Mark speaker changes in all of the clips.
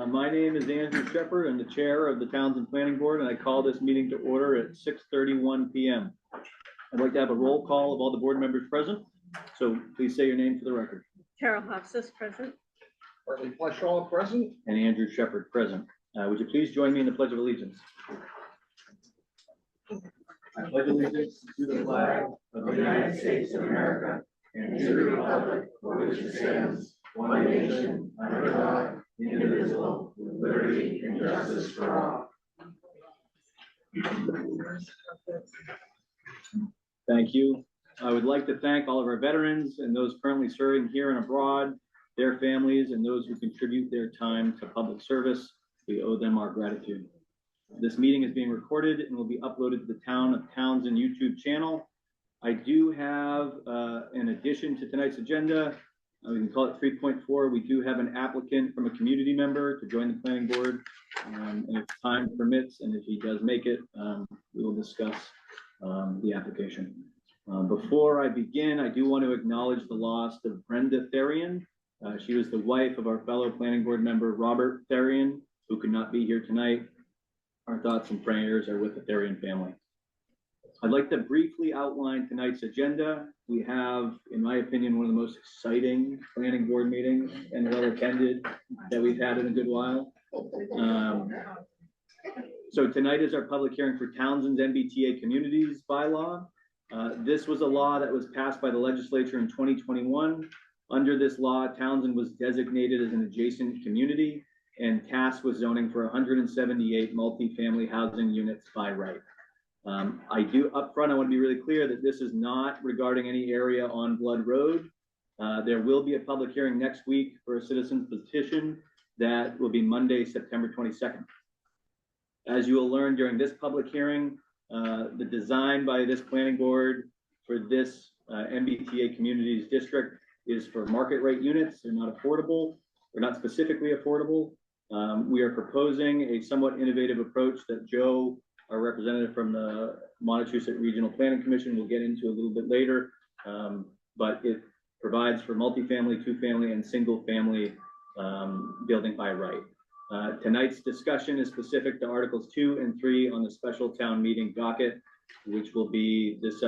Speaker 1: My name is Andrew Shepard. I'm the chair of the Townsend Planning Board, and I call this meeting to order at 6:31 p.m. I'd like to have a roll call of all the board members present. So please say your name for the record.
Speaker 2: Carol Hofstas, present.
Speaker 3: Hartley Fleshaw, present.
Speaker 1: And Andrew Shepard, present. Would you please join me in the Pledge of Allegiance?
Speaker 4: I pledge allegiance to the flag of the United States of America and to the republic for which it stands, one nation, under God, indivisible, with liberty and justice for all.
Speaker 1: Thank you. I would like to thank all of our veterans and those currently serving here and abroad, their families, and those who contribute their time to public service. We owe them our gratitude. This meeting is being recorded and will be uploaded to the Town of Townsend YouTube channel. I do have, in addition to tonight's agenda, we can call it 3.4. We do have an applicant from a community member to join the planning board. And if time permits, and if he does make it, we will discuss the application. Before I begin, I do want to acknowledge the loss of Brenda Therian. She was the wife of our fellow planning board member, Robert Therian, who could not be here tonight. Our thoughts and prayers are with the Therian family. I'd like to briefly outline tonight's agenda. We have, in my opinion, one of the most exciting planning board meetings and well attended that we've had in a good while. So tonight is our public hearing for Townsend's MBTA Communities bylaw. This was a law that was passed by the legislature in 2021. Under this law, Townsend was designated as an adjacent community and tasked with zoning for 178 multifamily housing units by right. I do upfront, I want to be really clear that this is not regarding any area on Blood Road. There will be a public hearing next week for a citizen's petition that will be Monday, September 22nd. As you will learn during this public hearing, the design by this planning board for this MBTA Communities District is for market rate units. They're not affordable. They're not specifically affordable. We are proposing a somewhat innovative approach that Joe, our representative from the Montechusett Regional Planning Commission, will get into a little bit later. But it provides for multifamily, two-family, and single-family building by right. Tonight's discussion is specific to Articles 2 and 3 on the special town meeting docket, which will be this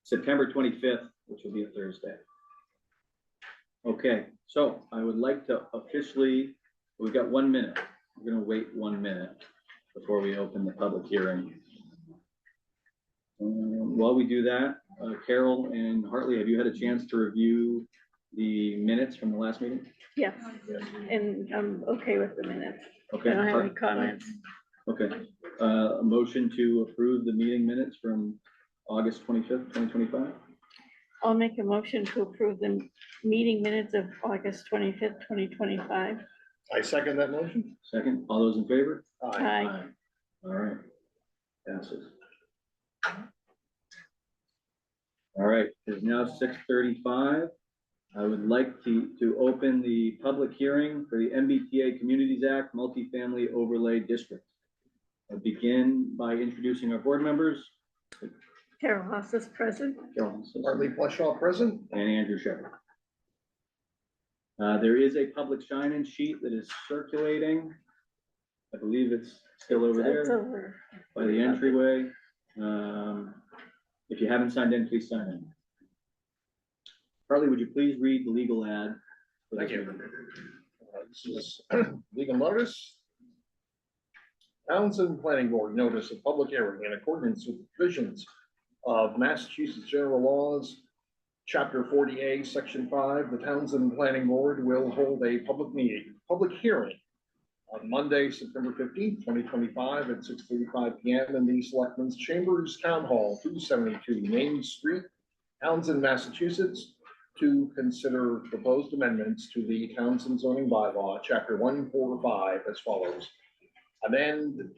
Speaker 1: September 25th, which will be a Thursday. Okay, so I would like to officially, we've got 1 minute. We're going to wait 1 minute before we open the public hearing. While we do that, Carol and Hartley, have you had a chance to review the minutes from the last meeting?
Speaker 2: Yes, and I'm okay with the minutes.
Speaker 1: Okay.
Speaker 2: I don't have any comments.
Speaker 1: Okay. A motion to approve the meeting minutes from August 25th, 2025.
Speaker 2: I'll make a motion to approve the meeting minutes of August 25th, 2025.
Speaker 3: I second that motion.
Speaker 1: Second, all those in favor?
Speaker 2: Aye.
Speaker 1: All right, passes. All right, it's now 6:35. I would like to open the public hearing for the MBTA Communities Act Multifamily Overlay District. I'll begin by introducing our board members.
Speaker 2: Carol Hofstas, present.
Speaker 3: Hartley Fleshaw, present.
Speaker 1: And Andrew Shepard. There is a public sign-in sheet that is circulating. I believe it's still over there.
Speaker 2: It's over
Speaker 1: by the entryway. If you haven't signed in, please sign in. Hartley, would you please read the legal ad?
Speaker 3: Thank you. This is legal notice. Townsend Planning Board notice of public hearing in accordance with provisions of Massachusetts General Laws, Chapter 40A, Section 5. The Townsend Planning Board will hold a public hearing on Monday, September 15th, 2025 at 6:35 p.m. in the Selectmen's Chambers, Town Hall, 272 Main Street, Townsend, Massachusetts, to consider proposed amendments to the Townsend zoning bylaw, Chapter 145, as follows. Amend,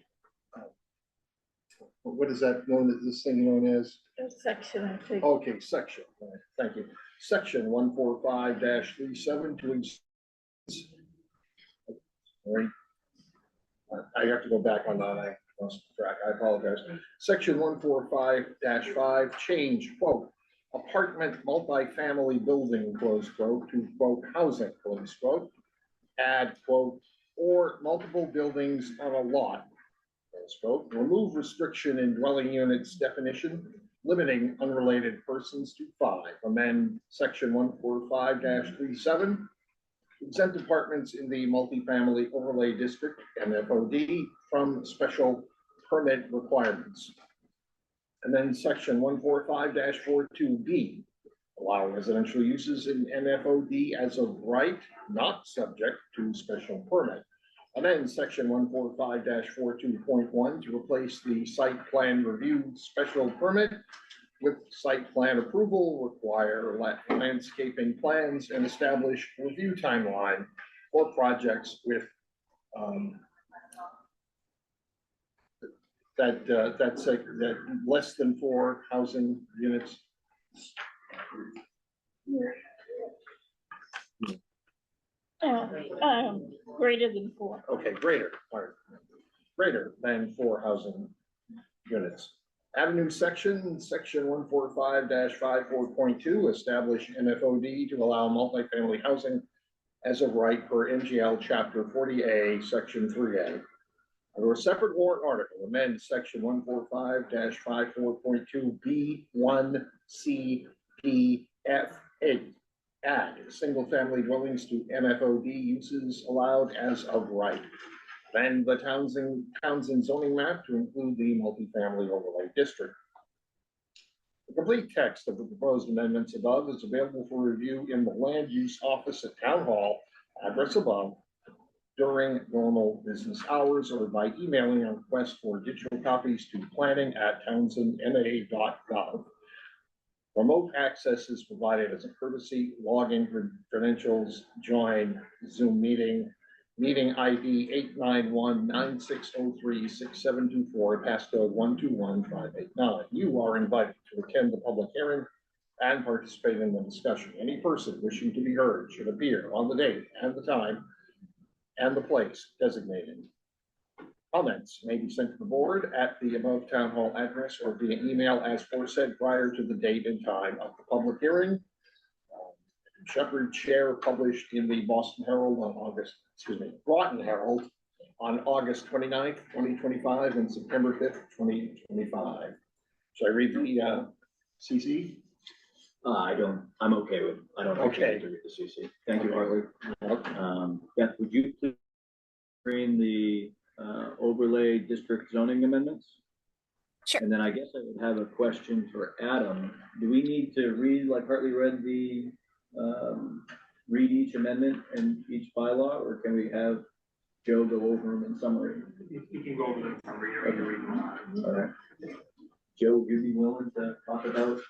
Speaker 3: what is that known as, this thing known as?
Speaker 2: section, I think.
Speaker 3: Okay, section, all right, thank you. Section 145-37 to all right. I have to go back on that. I lost track. I apologize. Section 145-5, change, quote, apartment multifamily building, close quote, to quote, housing, close quote, add, quote, or multiple buildings on a lot, close quote, remove restriction in dwelling units definition, limiting unrelated persons to 5, amend section 145-37, exempt apartments in the multifamily overlay district, MFOD, from special permit requirements. And then section 145-42B, allow residential uses in MFOD as of right, not subject to special permit. Amend section 145-42.1 to replace the site plan review special permit with site plan approval, require landscaping plans, and establish review timeline for projects with that less than 4 housing units.
Speaker 2: Greater than 4.
Speaker 3: Okay, greater than 4 housing units. Avenue section 145-54.2, establish MFOD to allow multifamily housing as of right per NGL chapter 40A, section 3A. Under a separate warrant article, amend section 145-54.2 B1 C P F 8. Add single-family dwellings to MFOD uses allowed as of right. Amend the Townsend zoning map to include the multifamily overlay district. The complete text of the proposed amendments above is available for review in the land use office at Town Hall, address above, during normal business hours, or by emailing a request for digital copies to planning@townsendma.gov. Remote access is provided as a courtesy. Login credentials, join Zoom meeting ID 891-9603-6724, passcode 121589. You are invited to attend the public hearing and participate in the discussion. Any person wishing to be heard should appear on the date and the time and the place designated. Comments may be sent to the board at the above town hall address or via email as aforesaid prior to the date and time of the public hearing. Shepherd Chair published in the Boston Herald on Groton Herald on August 29th, 2025 and September 5th, 2025. Should I read the CC?
Speaker 1: I'm okay with, I don't
Speaker 3: Okay.
Speaker 1: to read the CC. Thank you, Hartley.
Speaker 3: Okay.
Speaker 1: Beth, would you please bring the overlay district zoning amendments?
Speaker 5: Sure.
Speaker 1: And then I guess I would have a question for Adam. Do we need to read, like Hartley read read each amendment and each bylaw, or can we have Joe go over them in summary?
Speaker 6: You can go over the summary or you read them.
Speaker 1: All right. Joe, would you be willing to talk about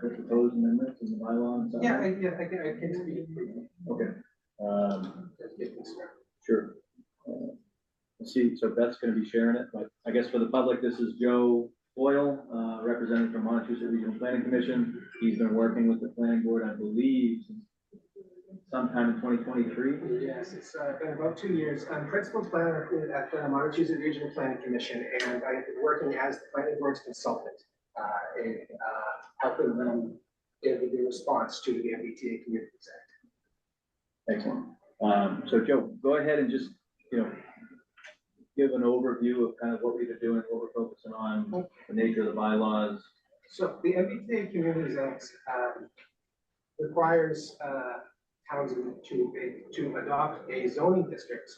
Speaker 1: the proposed amendments and the bylaw and summary?
Speaker 6: I can speak.
Speaker 1: Okay. Sure. Let's see, so Beth's gonna be sharing it, but I guess for the public, this is Joe Boyle, representative from Montezuma Regional Planning Commission. He's been working with the planning board, I believe, since sometime in 2023.
Speaker 6: Yes, it's been about 2 years. I'm principal planner at the Montezuma Regional Planning Commission, and I've been working as the planning board's consultant in helping them give the response to the MBTA Communities Act.
Speaker 1: Excellent. So Joe, go ahead and just, give an overview of kind of what we've been doing, what we're focusing on, the nature of the bylaws.
Speaker 6: So the MBTA Communities Act requires Townsend to adopt a zoning district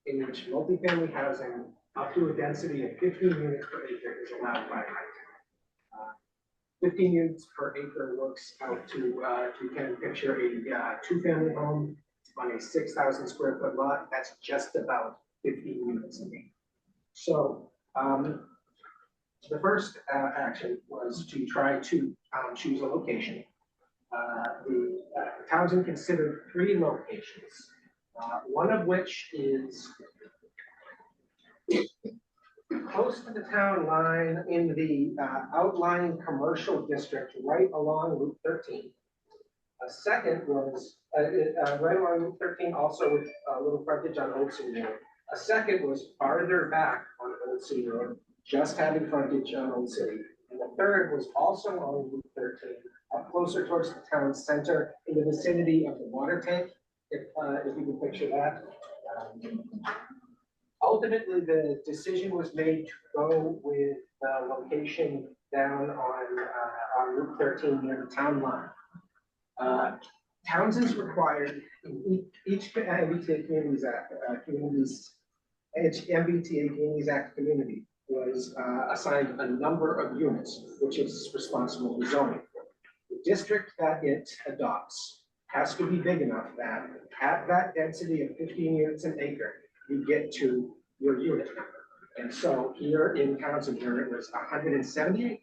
Speaker 6: in which multifamily housing up to a density of 15 units per acre is allowed by right. 15 units per acre works out to, if you can picture a 2-family home on a 6,000 square foot lot, that's just about 15 units a acre. So the first action was to try to choose a location. The Townsend considered 3 locations, one of which is close to the town line in the outlying commercial district right along Route 13. A second was right along Route 13, also with a little frontage on Old City Road. A second was farther back on Old City Road, just having frontage on Old City. And the third was also on Route 13, up closer towards the town center in the vicinity of the water tank if you can picture that. Ultimately, the decision was made to go with the location down on Route 13 near the town line. Towns is required in each MBTA Communities Act community was assigned a number of units, which is responsible for zoning. The district that it adopts has to be big enough that at that density of 15 units an acre, you get to your unit number. And so here in Townsend, where it was 178,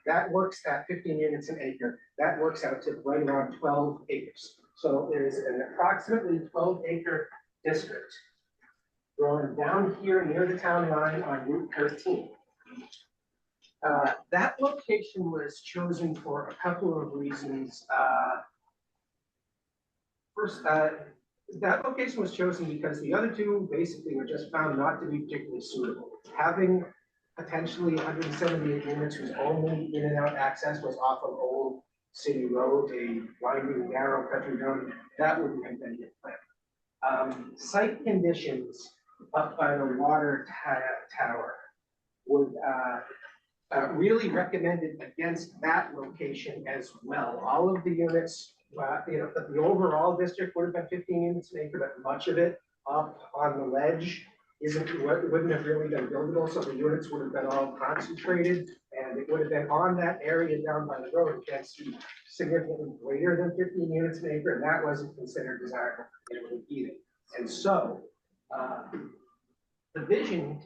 Speaker 6: that works at 15 units an acre. That works out to right around 12 acres. So there's an approximately 12-acre district growing down here near the town line on Route 13. That location was chosen for a couple of reasons. First, that location was chosen because the other two basically were just found not to be particularly suitable. Having potentially 178 units whose only in and out access was off of Old City Road, a winding, narrow country road, that wouldn't have been the plan. Site conditions up by the water tower would really recommended against that location as well. All of the units, the overall district would have been 15 units an acre, but much of it up on the ledge wouldn't have really been buildable, so the units would have been all concentrated, and it would have been on that area down by the road, density significantly greater than 15 units an acre, and that wasn't considered desirable either. And so the vision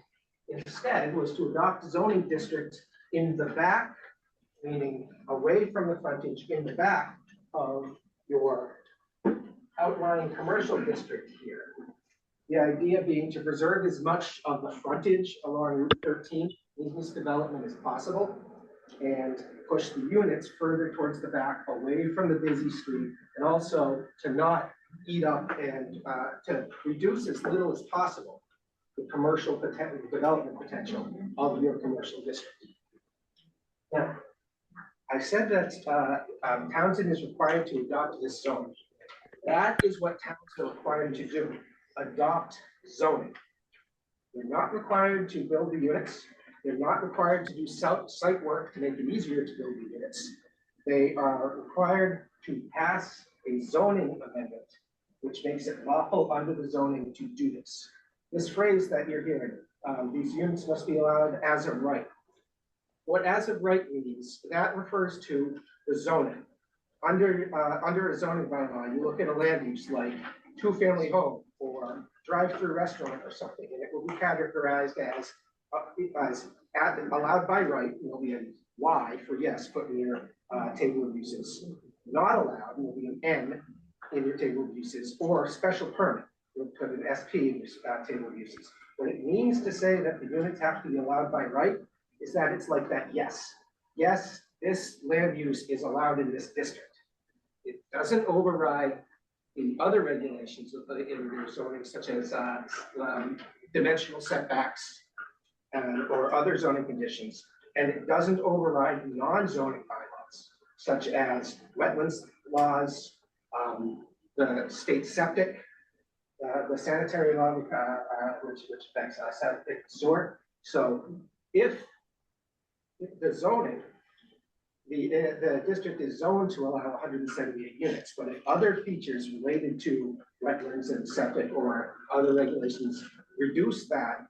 Speaker 6: instead was to adopt a zoning district in the back, meaning away from the frontage, in the back of your outlying commercial district here. The idea being to preserve as much of the frontage along Route 13 business development as possible and push the units further towards the back away from the busy street, and also to not eat up and to reduce as little as possible the commercial development potential of your commercial district. Now, I said that Townsend is required to adopt this zone. That is what towns are required to do, adopt zoning. They're not required to build the units. They're not required to do site work to make it easier to build the units. They are required to pass a zoning amendment, which makes it lawful under the zoning to do this. This phrase that you're hearing, these units must be allowed as of right. What as of right means, that refers to the zoning. Under a zoning bylaw, you look at a land use like two-family home or drive-through restaurant or something, and it will be categorized as allowed by right. Will be a Y for yes, put in your table of uses. Not allowed will be an N in your table of uses, or special permit. You'll put an SP in your table of uses. What it means to say that the units have to be allowed by right is that it's like that, yes, this land use is allowed in this district. It doesn't override the other regulations in your zoning, such as dimensional setbacks or other zoning conditions, and it doesn't override non-zoning bylaws, such as wetlands laws, the state septic, the sanitary law, which affects septic sort. So if the zoning, the district is zoned to allow 178 units, but if other features related to wetlands and septic or other regulations reduce that,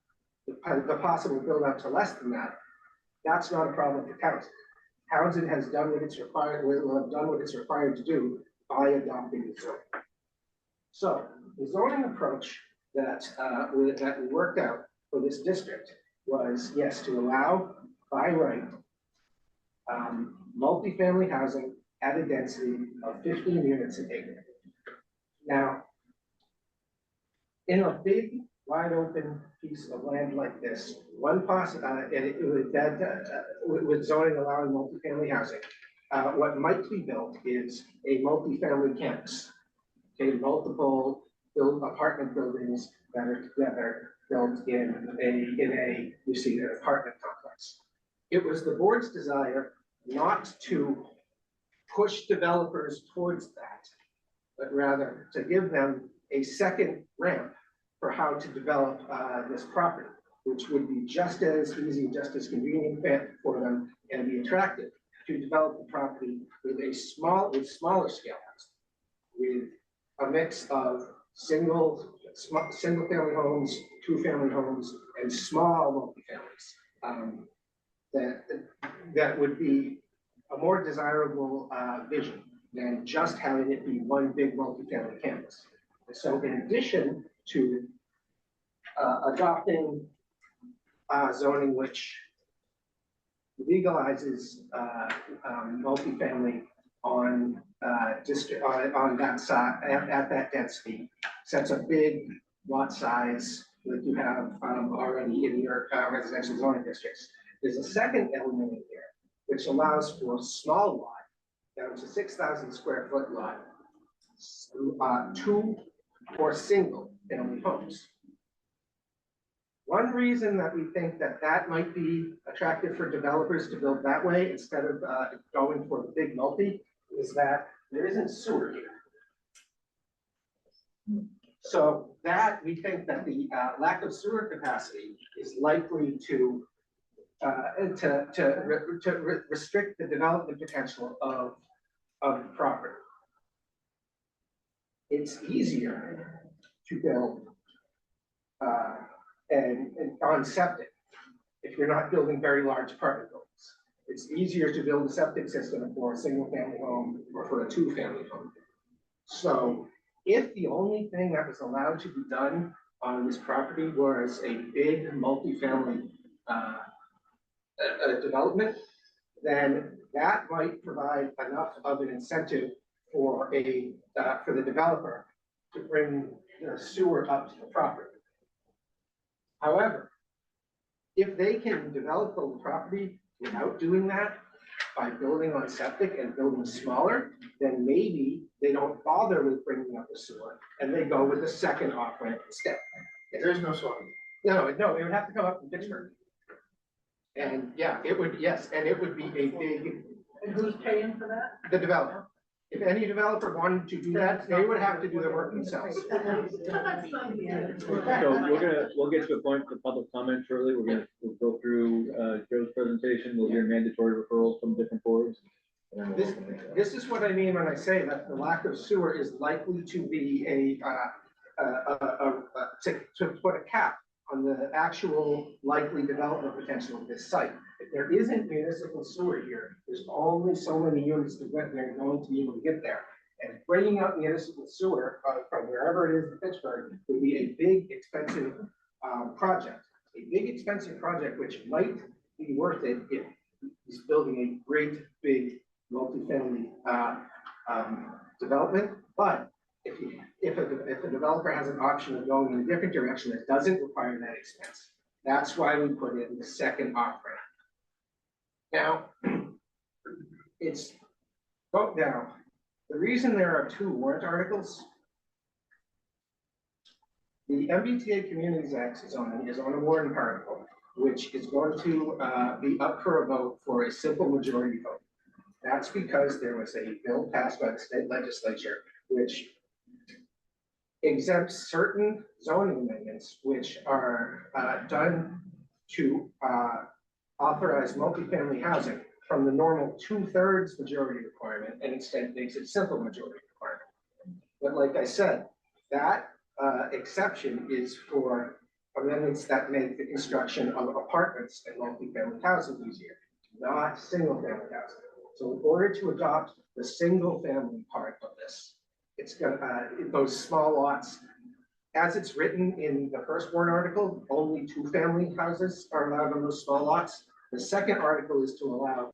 Speaker 6: the possible build out to less than that, that's not a problem for Townsend. Townsend has done what it's required, will have done what it's required to do by adopting the zoning. So the zoning approach that we worked out for this district was, yes, to allow by right multifamily housing at a density of 15 units an acre. Now, in a big, wide open piece of land like this, with zoning allowing multifamily housing, what might be built is a multifamily campus. Okay, multiple apartment buildings that are together built in a you see an apartment complex. It was the board's desire not to push developers towards that, but rather to give them a second ramp for how to develop this property, which would be just as easy, just as convenient for them and be attractive to develop the property with smaller scale house, with a mix of single family homes, two-family homes, and small multifamilies. That would be a more desirable vision than just having it be one big multifamily campus. So in addition to adopting zoning which legalizes multifamily on on that side at that density, sets a big lot size that you have already in your residential zoning districts. There's a second element in here which allows for a small lot down to 6,000 square foot lot, two or single family homes. One reason that we think that that might be attractive for developers to build that way instead of going for the big multi is that there isn't sewer here. So that we think that the lack of sewer capacity is likely to restrict the development potential of the property. It's easier to build and on septic if you're not building very large apartment buildings. It's easier to build a septic system for a single family home or for a two-family home. So if the only thing that was allowed to be done on this property was a big multifamily development, then that might provide enough of an incentive for the developer to bring the sewer up to the property. However, if they can develop the property without doing that, by building on septic and building smaller, then maybe they don't bother with bringing up the sewer and they go with the second off ramp instead.
Speaker 4: There's no sewer.
Speaker 6: No, it would have to come up from Pittsburgh. And yeah, it would, yes, and it would be a big,
Speaker 4: And who's paying for that?
Speaker 6: the developer. If any developer wanted to do that, they would have to do the work themselves.
Speaker 1: So we'll get to a point for public comment shortly. We'll go through Joe's presentation. We'll hear mandatory referrals from different boards. And then
Speaker 6: This is what I mean when I say that the lack of sewer is likely to be to put a cap on the actual likely development potential of this site. If there isn't municipal sewer here, there's only so many units to get there going to be able to get there. And bringing up municipal sewer from wherever it is in Pittsburgh would be a big, expensive project. A big, expensive project which might be worth it if he's building a great, big, multifamily development. But if a developer has an option of going in a different direction that doesn't require that expense, that's why we put in the second off ramp. Now, the reason there are two warrant articles, the MBTA Communities Act zoning is on a warrant article, which is going to be up for a vote for a simple majority vote. That's because there was a bill passed by the state legislature, which exempts certain zoning amendments, which are done to authorize multifamily housing from the normal 2/3 majority requirement, and instead makes it simple majority requirement. But like I said, that exception is for amendments that make the construction of apartments and multifamily housing easier, not single family housing. So in order to adopt the single family part of this, it's gonna, those small lots, as it's written in the first warrant article, only two-family houses are allowed on those small lots. The second article is to allow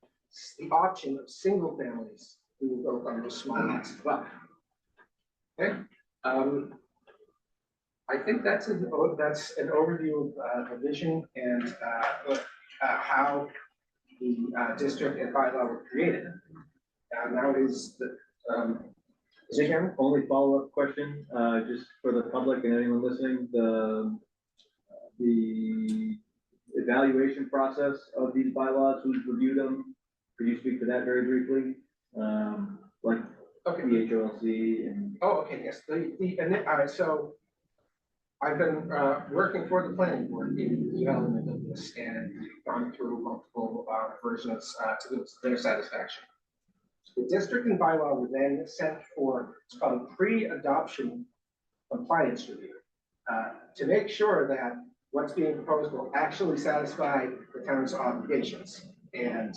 Speaker 6: the option of single families being built on those small lots as well. Okay, I think that's an overview of the vision and how the district and bylaw were created. Now is the
Speaker 1: only follow-up question, just for the public and anyone listening, the evaluation process of these bylaws, who's reviewed them? Could you speak to that very briefly? Like
Speaker 6: Okay.
Speaker 1: PHOLC and.
Speaker 6: Oh, okay, yes, and all right, so I've been, working for the planning board in the development of this and gone through multiple, versions, to their satisfaction. The district and bylaw were then sent for, it's called pre-adoption compliance review, to make sure that what's being proposed will actually satisfy the town's obligations. And,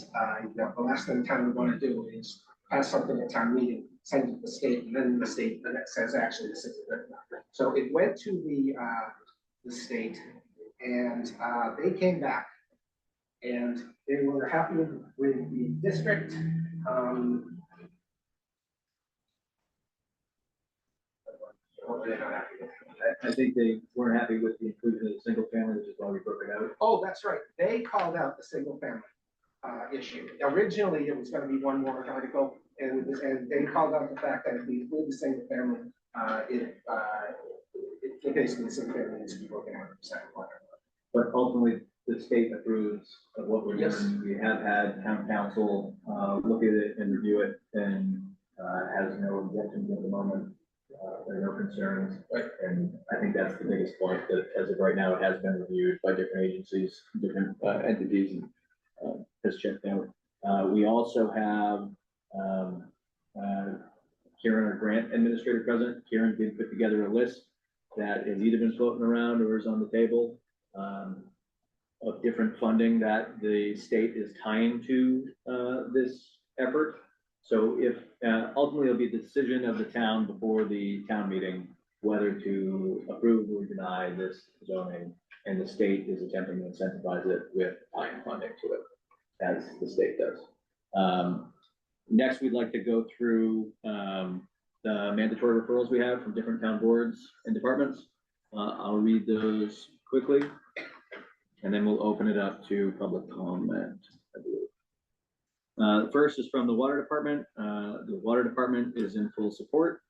Speaker 6: the last thing the town would want to do is pass something at town meeting, send it to the state, and then the state, then it says actually this is good enough. So it went to the state, and, they came back, and they were happy with the district. What were they not happy with?
Speaker 1: I think they weren't happy with the inclusion of the single family, which is why we broke it out.
Speaker 6: Oh, that's right. They called out the single family issue. Originally, it was going to be one more article, and they called out the fact that if we include the single family, it basically the single family needs to be broken out of the second one.
Speaker 1: But ultimately, the state approves of what we're
Speaker 6: Yes.
Speaker 1: doing. We have had town council look at it and review it and has no objections at the moment. There are no concerns.
Speaker 6: Right.
Speaker 1: And I think that's the biggest point, that as of right now, it has been reviewed by different agencies, different entities, and has checked out. We also have Karen, our grant administrator present. Karen did put together a list that has either been floating around or is on the table of different funding that the state is tying to this effort. So if ultimately it'll be the decision of the town before the town meeting whether to approve or deny this zoning, and the state is attempting to incentivize it with tying funding to it, as the state does. Next, we'd like to go through the mandatory referrals we have from different town boards and departments. I'll read those quickly, and then we'll open it up to public comment, I believe. The first is from the water department. The water department is in full support.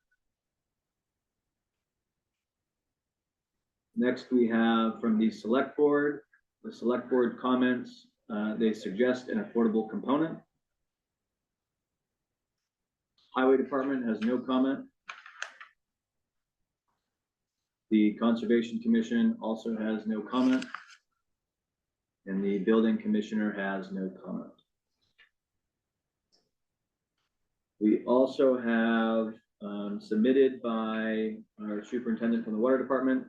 Speaker 1: Next, we have from the select board. The select board comments, they suggest an affordable component. Highway department has no comment. The Conservation Commission also has no comment. And the building commissioner has no comment. We also have submitted by our superintendent from the water department,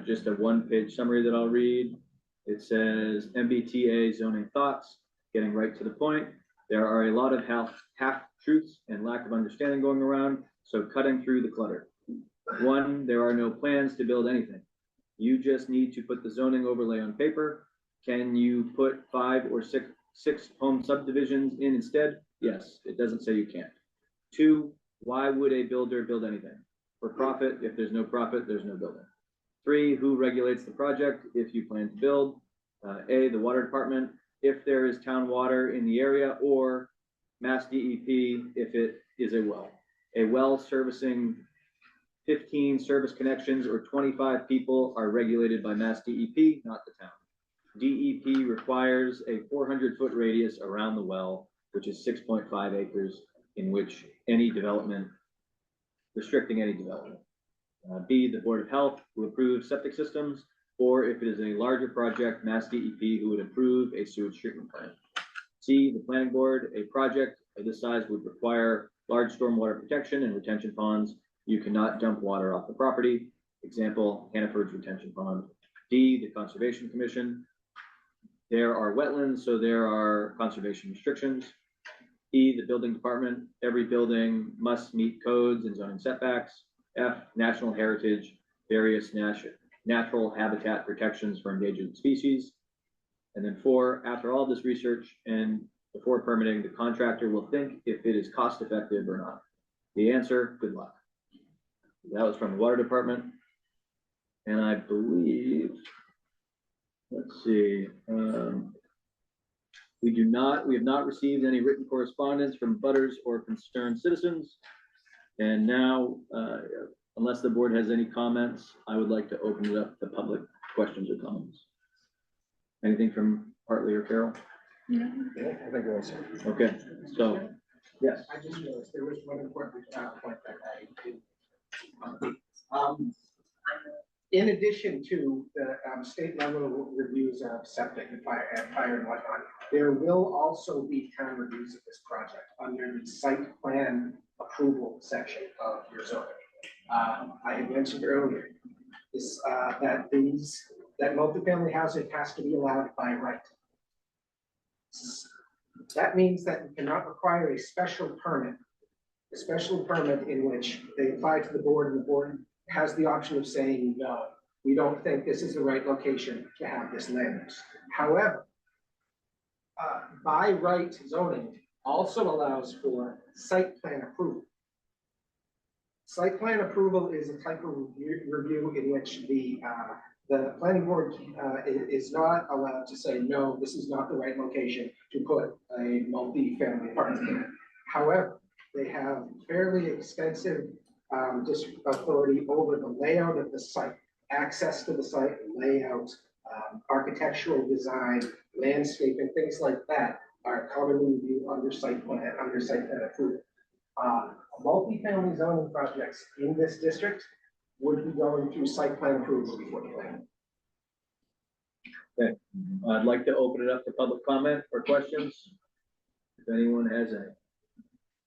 Speaker 1: just a one-page summary that I'll read. It says MBTA zoning thoughts, getting right to the point. There are a lot of half-truths and lack of understanding going around, so cutting through the clutter. 1, there are no plans to build anything. You just need to put the zoning overlay on paper. Can you put 5 or 6 home subdivisions in instead? Yes, it doesn't say you can't. 2, why would a builder build anything? For profit. If there's no profit, there's no building. 3, who regulates the project if you plan to build? A, the water department, if there is town water in the area, or Mass DEP if it is a well. A well servicing 15 service connections or 25 people are regulated by Mass DEP, not the town. DEP requires a 400-foot radius around the well, which is 6.5 acres, in which any development, restricting any development. B, the Board of Health, who approves septic systems, or if it is a larger project, Mass DEP, who would approve a sewage treatment plant. C, the Planning Board, a project of this size would require large stormwater protection and retention ponds. You cannot dump water off the property. Example, Hannaford's retention pond. D, the Conservation Commission. There are wetlands, so there are conservation restrictions. E, the Building Department. Every building must meet codes and zoning setbacks. F, National Heritage, various natural habitat protections for endangered species. And then 4, after all this research and before permitting, the contractor will think if it is cost effective or not. The answer, good luck. That was from the water department. And I believe, let's see, we have not received any written correspondence from butters or concerned citizens. And now, unless the board has any comments, I would like to open it up to public questions or comments. Anything from Hartley or Carol?
Speaker 2: No.
Speaker 3: Yeah, I think it was.
Speaker 1: Okay, so Yes.
Speaker 6: I just realized there was one important point that I did. In addition to the state level reviews of septic and fire and whatnot, there will also be town reviews of this project under the site plan approval section of your zoning. I had mentioned earlier is that multifamily housing has to be allowed by right. That means that you cannot require a special permit in which they apply to the board and the board has the option of saying, no, we don't think this is the right location to have this land use. However, by right zoning also allows for site plan approval. Site plan approval is a type of review in which the planning board is not allowed to say, no, this is not the right location to put a multi-family apartment in. However, they have fairly extensive authority over the layout of the site, access to the site, layout, architectural design, landscaping, things like that are commonly reviewed under site plan approval. Multi-family zoning projects in this district would be going through site plan approval before the plan.
Speaker 1: Okay, I'd like to open it up to public comment or questions. If anyone has any.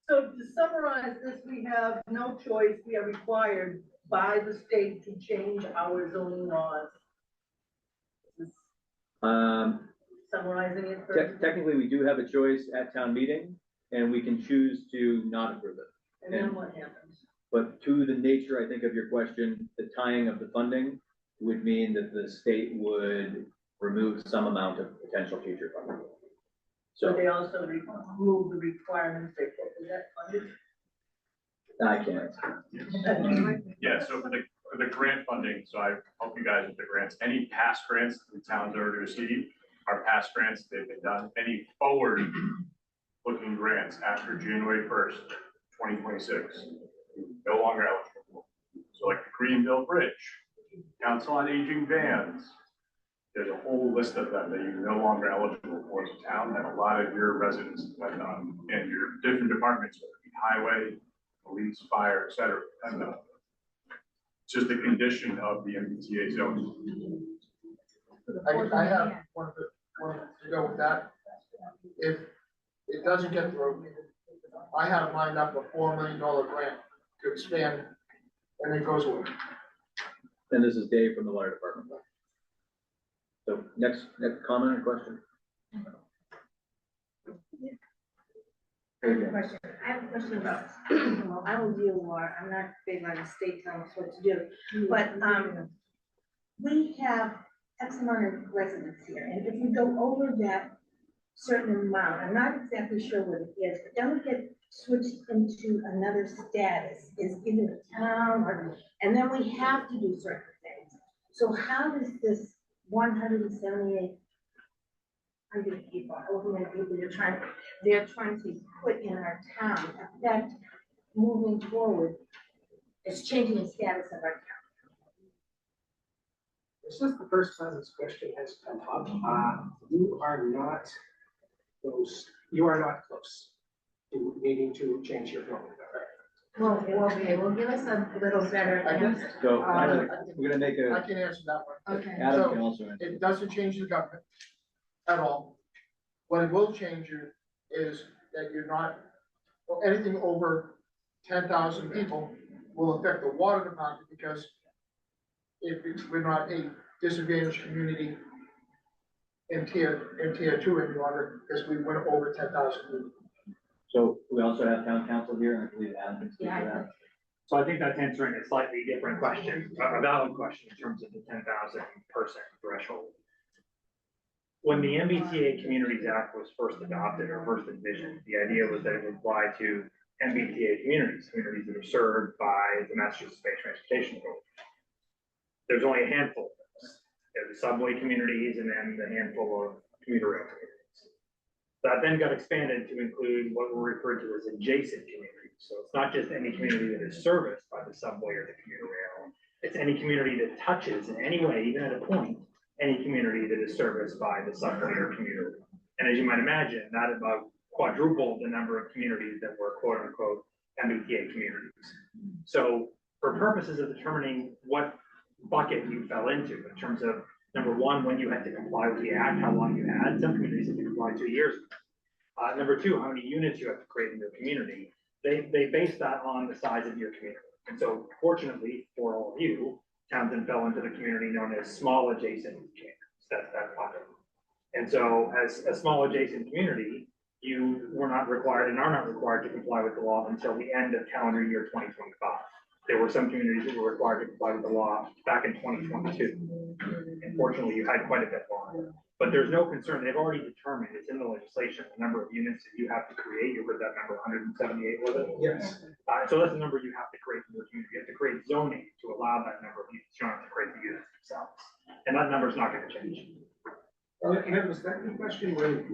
Speaker 5: So to summarize this, we have no choice. We are required by the state to change our zoning laws. Summarizing it first.
Speaker 1: Technically, we do have a choice at town meeting, and we can choose to not approve it.
Speaker 5: And then what happens?
Speaker 1: But to the nature, I think, of your question, the tying of the funding would mean that the state would remove some amount of potential future funding.
Speaker 5: So
Speaker 1: So
Speaker 5: they also remove the requirements they put, is that funded?
Speaker 1: I can't.
Speaker 7: Yeah, so for the grant funding, so I help you guys with the grants, any past grants the town's already received are past grants, they've been done. Any forward looking grants after January 1st, 2026, no longer eligible. So like the Greenville Bridge, Council on Aging vans, there's a whole list of them that you're no longer eligible for as a town that a lot of your residents depend on, and your different departments, whether it be highway, police, fire, et cetera, depend on. It's just a condition of the MBTA zone.
Speaker 8: I have one to go with that. If it doesn't get through, I have lined up a $4 million grant to expand, and it goes away.
Speaker 1: And this is Dave from the water department. So next comment or question?
Speaker 9: I have a question about, well, I don't deal with water, I'm not big on the state telling us what to do, but, we have X amount of residents here, and if we go over that certain amount, I'm not exactly sure what it is, but then we get switched into another status, is either a town or, and then we have to do certain things. So how does this 178 100 people, however many people they're trying to put in our town affect moving forward? It's changing the status of our town.
Speaker 6: This is the first time this question has come up. You are not close to needing to change your vote.
Speaker 9: Well, okay, well, give us a little better answer.
Speaker 1: So we're gonna make
Speaker 8: I
Speaker 1: a,
Speaker 8: can answer that one.
Speaker 9: Okay.
Speaker 1: Adam can also answer.
Speaker 8: It doesn't change the government at all. What it will change you is that you're not, well, anything over 10,000 people will affect the water department, because we're not a disadvantaged community in tier 2 any longer, because we went over 10,000 people.
Speaker 1: So we also have town council here, and I believe Adam can speak to that.
Speaker 10: So I think that's answering a slightly different question, a valid question in terms of the 10,000 person threshold. When the MBTA Communities Act was first adopted or first envisioned, the idea was that it would apply to MBTA communities that are served by the Massachusetts Bay Transportation Authority. There's only a handful of those. There's the subway communities and then the handful of commuter rail communities. That then got expanded to include what were referred to as adjacent communities. So it's not just any community that is serviced by the subway or the commuter rail. It's any community that touches in any way, even at a point, any community that is serviced by the subway or commuter rail. And as you might imagine, that above quadrupled the number of communities that were quote unquote MBTA communities. So for purposes of determining what bucket you fell into in terms of, number one, when you had to comply with the act, how long you had, some communities had to comply 2 years. Number two, how many units you have to create in your community. They base that on the size of your community. And so fortunately for all of you, Townsend fell into the community known as small adjacent communities. That's that bucket. And so as a small adjacent community, you were not required and are not required to comply with the law until the end of calendar year 2025. There were some communities that were required to comply with the law back in 2022. Unfortunately, you had quite a bit longer. But there's no concern. They've already determined, it's in the legislation, the number of units that you have to create. You heard that number 178, was it?
Speaker 6: Yes.
Speaker 10: So that's the number you have to create in your community. You have to create zoning to allow that number of units. You don't have to create the units themselves. And that number's not going to change.
Speaker 6: And was that the question, whether if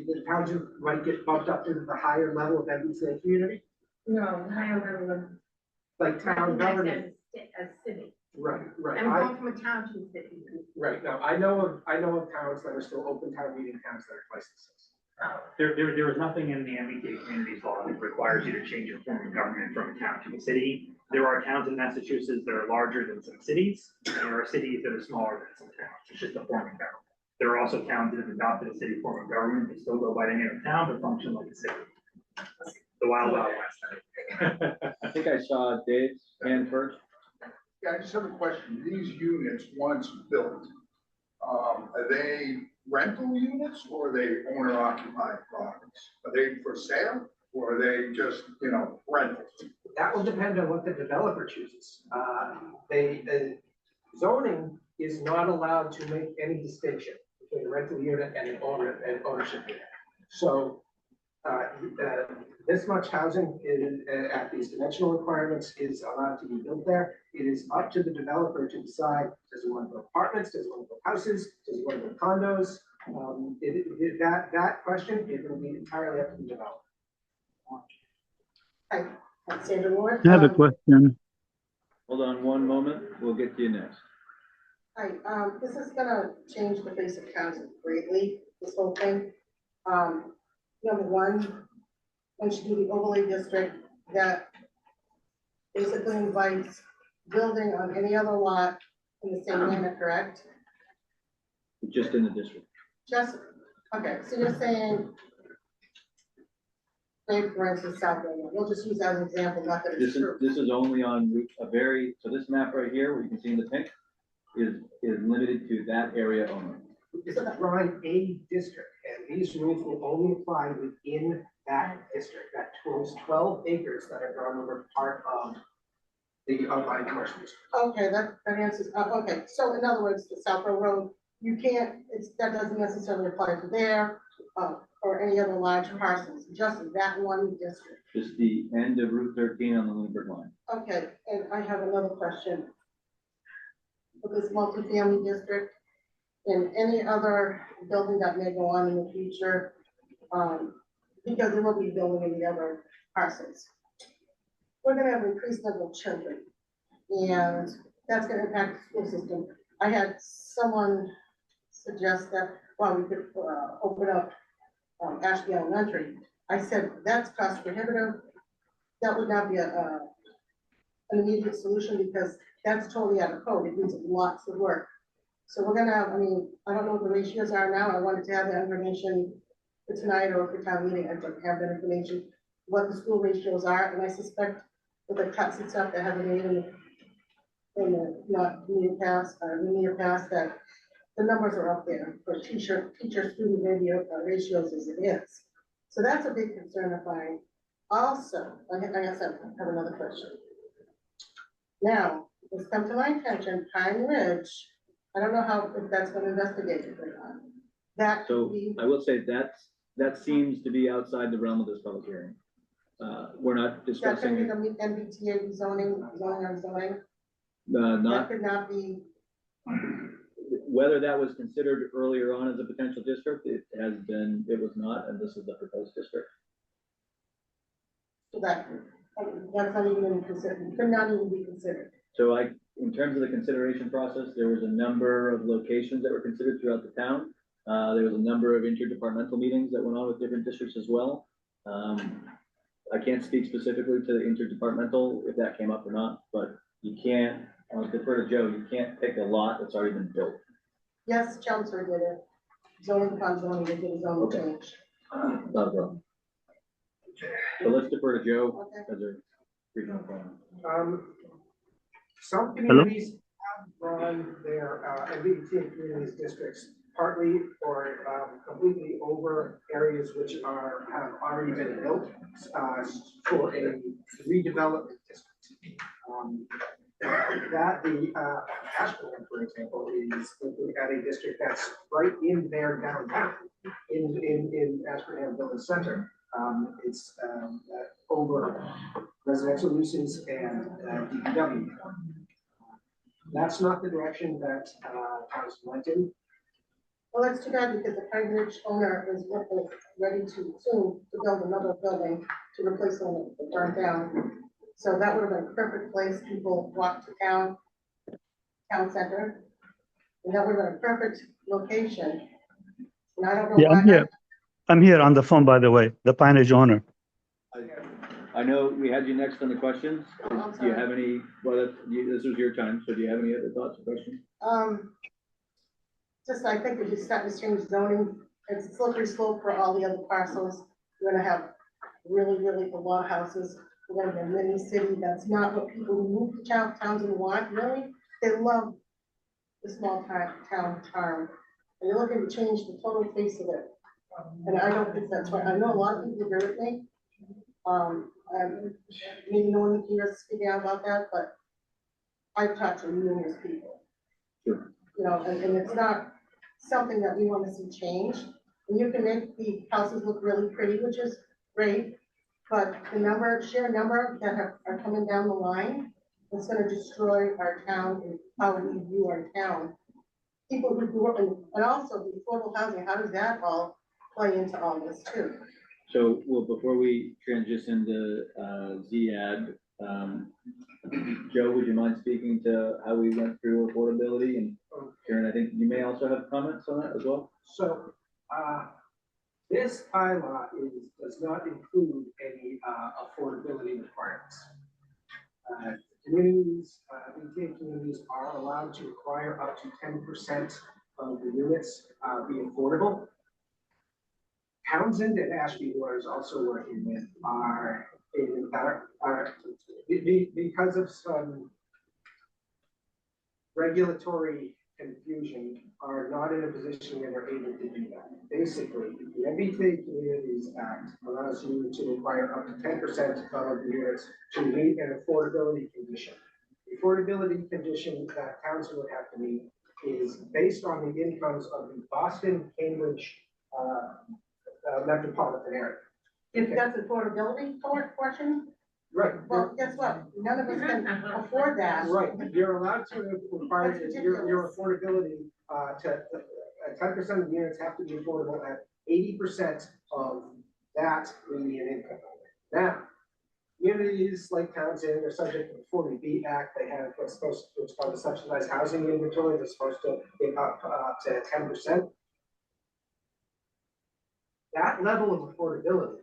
Speaker 6: the Townsend might get bumped up to the higher level of MBTA community?
Speaker 9: No, higher level of.
Speaker 6: Like town government?
Speaker 9: As city.
Speaker 6: Right.
Speaker 9: I'm going from a town to a city.
Speaker 6: Right, now, I know of towns that are still open town meeting towns that are licenses.
Speaker 10: There is nothing in the MBTA communities law that requires you to change your form of government from a town to a city. There are towns in Massachusetts that are larger than some cities, and there are cities that are smaller than some towns. It's just a form of government. There are also towns that have adopted a city form of government that still go by the name of town but function like a city. The Wild Wild West.
Speaker 1: I think I saw Dave's hand first.
Speaker 8: Yeah, I just have a question. These units, once built, are they rental units or are they owner occupied properties? Are they for sale or are they just, rentals?
Speaker 6: That will depend on what the developer chooses. The zoning is not allowed to make any distinction between a rental unit and an ownership unit. So, this much housing at these dimensional requirements is allowed to be built there. It is up to the developer to decide, does he want to build apartments, does he want to build houses, does he want to build condos? That question, it will be entirely up to the developer.
Speaker 9: Hi, Sandra Moore.
Speaker 11: I have a question.
Speaker 1: Hold on one moment, we'll get to you next.
Speaker 12: Hi, this is gonna change the face of Townsend greatly, this whole thing. Number one, once you do the overlay district, that basically invites building on any other lot in the same manner, correct?
Speaker 1: Just in the district.
Speaker 12: Just, okay, so you're saying, say for instance, South Bend, we'll just use that as an example, not that it's true.
Speaker 1: This is only on so this map right here, where you can see in the pink, is limited to that area only.
Speaker 6: This is drawing a district, and these rules will only apply within that district, that 12 acres that are drawn over part of the outlying commercial district.
Speaker 12: Okay, that answers, okay, so in other words, the South Road, you can't, that doesn't necessarily apply to there, or any other large parcels, just that one district.
Speaker 1: Just the end of Route 13 on the Lunenburg line.
Speaker 12: Okay, and I have another question. For this multifamily district, and any other building that may go on in the future, because there will be building in the other parcels. We're gonna have increased number of children, and that's gonna impact the school system. I had someone suggest that, well, we could open up Ashby Elementary. I said, that's cost prohibitive. That would not be an immediate solution because that's totally out of code. It needs lots of work. So we're gonna have, I don't know what the ratios are now. I wanted to have that information for tonight or for town meeting. I don't have that information, what the school ratios are. And I suspect with the cuts and stuff that have been made in the not immediate past, that the numbers are up there for teacher-student ratios as it is. So that's a big concern of mine. Also, I guess I have another question. Now, it's come to my attention, Pine Ridge, I don't know if that's been investigated or not. That
Speaker 1: So
Speaker 12: could be,
Speaker 1: I will say that seems to be outside the realm of this public hearing. We're not
Speaker 12: that's gonna be
Speaker 1: discussing,
Speaker 12: the MBTA zoning.
Speaker 1: not
Speaker 12: That could not be,
Speaker 1: whether that was considered earlier on as a potential district. It was not, and this is the proposed district.
Speaker 12: so that's not even considered, could not even be considered.
Speaker 1: So in terms of the consideration process, there was a number of locations that were considered throughout the town. There was a number of interdepartmental meetings that went on with different districts as well. I can't speak specifically to the interdepartmental, if that came up or not, but you can't, I'll defer to Joe, you can't pick a lot that's already been built.
Speaker 12: Yes, Chelmsford did it. Zoning upon zoning, they did a zoning
Speaker 1: Okay.
Speaker 12: change.
Speaker 1: Not a problem. So let's defer to Joe
Speaker 12: Okay.
Speaker 1: as a regional plan.
Speaker 6: Some communities have run their MBTA communities districts partly or completely over areas which have already been built for a redevelopment district. That the Ashburn, for example, is looking at a district that's right in their downtown, in Ashburnham Village Center. It's over residential uses and DPW. That's not the direction that Townsend went in.
Speaker 12: Well, that's too bad because the Pine Ridge owner is ready to soon to build another building to replace the one that burned down. So that would have been a perfect place. People walk to town center. And that would have been a perfect location. And I don't know
Speaker 11: Yeah,
Speaker 12: why.
Speaker 11: I'm here. I'm here on the phone, by the way, the Pine Ridge owner.
Speaker 1: I know we had you next on the questions.
Speaker 12: I'm
Speaker 1: Do you
Speaker 12: sorry.
Speaker 1: have any, well, this was your time, so do you have any other thoughts or questions?
Speaker 12: Just I think if you start to change zoning, it's a slippery slope for all the other parcels. You're gonna have really a lot of houses. We're gonna be a mini city. That's not what people who move to Townsend want, really. They love the small town charm. And you're looking to change the total face of it. And I don't think that's right. I know a lot of people agree with me. Maybe no one here is speaking out about that, but I've talked to numerous people.
Speaker 1: Sure.
Speaker 12: You know, and it's not something that we want to see change. And you can make the houses look really pretty, which is great, but the sheer number that are coming down the line, it's gonna destroy our town and how we view our town. People who grew up and also the affordable housing, how does that all play into all this too?
Speaker 1: So, well, before we transition to ZAD, Joe, would you mind speaking to how we went through affordability? And Karen, I think you may also have comments on that as well.
Speaker 6: So, this bylaw does not include any affordability requirements. Communities, MBTA communities are allowed to require up to 10% of the units be affordable. Townsend and Ashby, who I was also working with, are because of some regulatory confusion, are not in a position where they're able to do that. Basically, the MBTA Communities Act allows you to require up to 10% of the units to meet an affordability condition. The affordability condition that Townsend would have to meet is based on the incomes of the Boston, Cambridge metropolitan area.
Speaker 12: If that's affordability question,
Speaker 6: Right.
Speaker 12: well, guess what? None of us can afford that.
Speaker 6: Right, you're allowed to require your affordability to 10% of the units have to be affordable at 80% of that median income. Now, communities like Townsend are subject to the 40B Act. They have what's called the subsidized housing inventory. They're supposed to get up to 10%. That level of affordability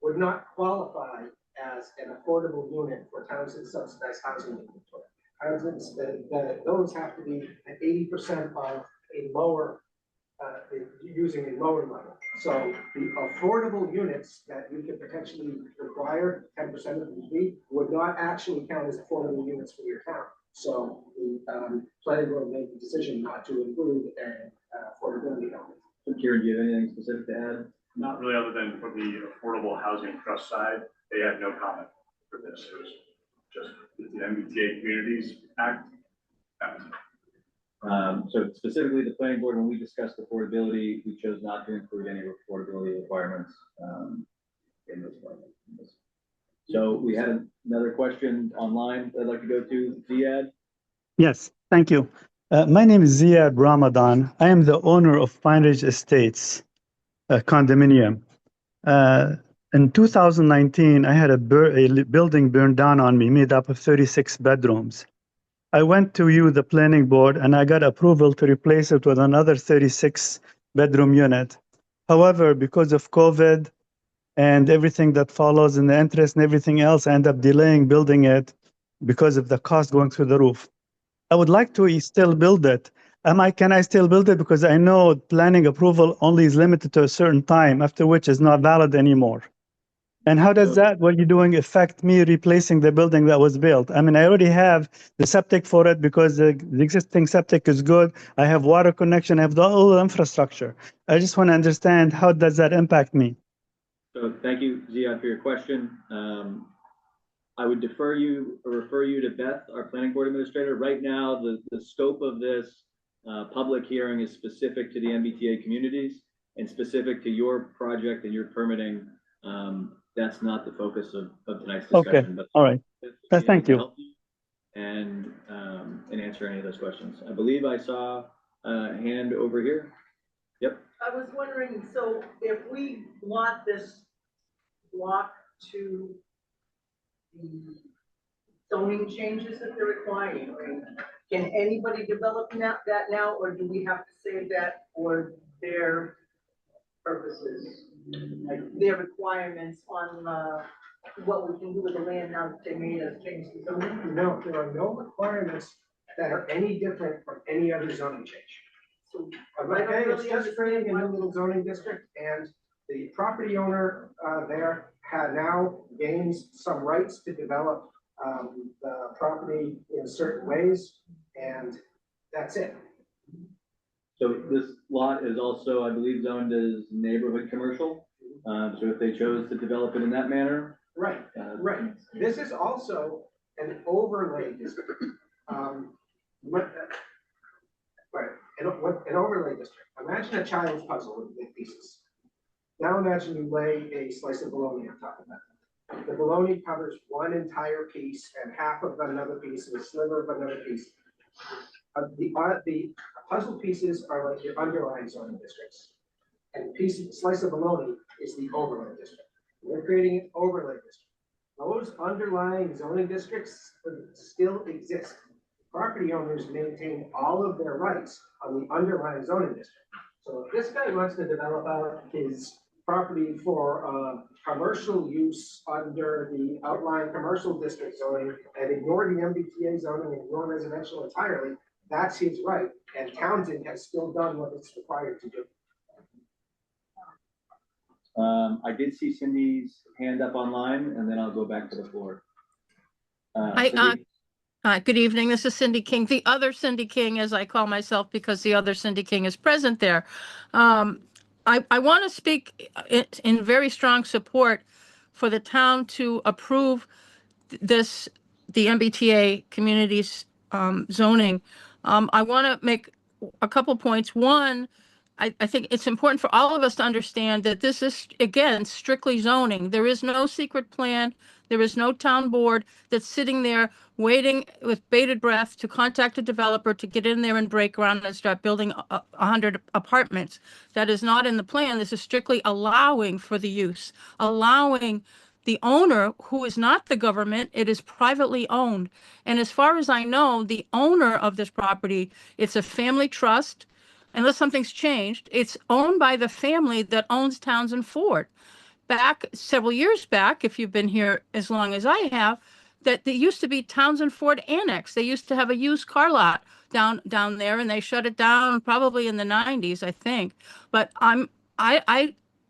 Speaker 6: would not qualify as an affordable unit for Townsend subsidized housing inventory. Townsend's, those have to be at 80% of a lower, using a lower level. So the affordable units that you could potentially require 10% of them would not actually count as affordable units for your town. So the planning board made the decision not to include an affordability element.
Speaker 1: So Karen, do you have anything specific to add?
Speaker 7: Not really, other than for the Affordable Housing Trust side, they had no comment for this. It was just the MBTA Communities Act. That was it.
Speaker 1: So specifically, the planning board, when we discussed affordability, we chose not to include any affordability requirements in this one. So we had another question online I'd like to go to. Ziad?
Speaker 11: Yes, thank you. My name is Ziad Ramadan. I am the owner of Pine Ridge Estates condominium. In 2019, I had a building burned down on me, made up of 36 bedrooms. I went to you, the planning board, and I got approval to replace it with another 36 bedroom unit. However, because of COVID and everything that follows and the interest and everything else, I end up delaying building it because of the cost going through the roof. I would like to still build it. Can I still build it? Because I know planning approval only is limited to a certain time, after which is not valid anymore. And how does that, what you're doing, affect me replacing the building that was built? I mean, I already have the septic for it because the existing septic is good. I have water connection, I have all the infrastructure. I just want to understand, how does that impact me?
Speaker 1: So thank you, Ziad, for your question. I would refer you to Beth, our planning board administrator. Right now, the scope of this public hearing is specific to the MBTA communities and specific to your project and your permitting. That's not the focus of tonight's discussion.
Speaker 11: Okay,
Speaker 1: but
Speaker 11: all right. Thank you.
Speaker 1: And answer any of those questions. I believe I saw a hand over here. Yep.
Speaker 5: I was wondering, so if we want this block to the zoning changes that they're requiring, can anybody develop that now, or do we have to save that for their purposes? Like their requirements on what we can do with the land now that they made us change the zoning?
Speaker 6: No, there are no requirements that are any different from any other zoning change.
Speaker 5: So
Speaker 6: Okay, it's just creating a new little zoning district, and the property owner there now gains some rights to develop the property in certain ways, and that's it.
Speaker 1: So this lot is also, I believe, zoned as neighborhood commercial. So if they chose to develop it in that manner.
Speaker 6: Right, right. This is also an overlay district. An overlay district. Imagine a child's puzzle with big pieces. Now imagine you lay a slice of bologna on top of that. The bologna covers one entire piece and half of another piece and a sliver of another piece. The puzzle pieces are like your underlying zoning districts. And slice of bologna is the overlay district. We're creating an overlay district. Those underlying zoning districts still exist. Property owners maintain all of their rights on the underlying zoning district. So if this guy wants to develop out his property for commercial use under the outlying commercial district zoning and ignore the MBTA zoning and ignore residential entirely, that's his right. And Townsend has still done what it's required to do.
Speaker 1: I did see Cindy's hand up online, and then I'll go back to the floor.
Speaker 13: Hi, good evening. This is Cindy King, the other Cindy King, as I call myself, because the other Cindy King is present there. I want to speak in very strong support for the town to approve the MBTA communities zoning. I want to make a couple points. One, I think it's important for all of us to understand that this is, again, strictly zoning. There is no secret plan. There is no town board that's sitting there waiting with bated breath to contact a developer to get in there and break ground and start building 100 apartments. That is not in the plan. This is strictly allowing for the use, allowing the owner, who is not the government, it is privately owned. And as far as I know, the owner of this property, it's a family trust. Unless something's changed, it's owned by the family that owns Townsend Ford. Back several years back, if you've been here as long as I have, that there used to be Townsend Ford Annex. They used to have a used car lot down there, and they shut it down probably in the 90s, I think. But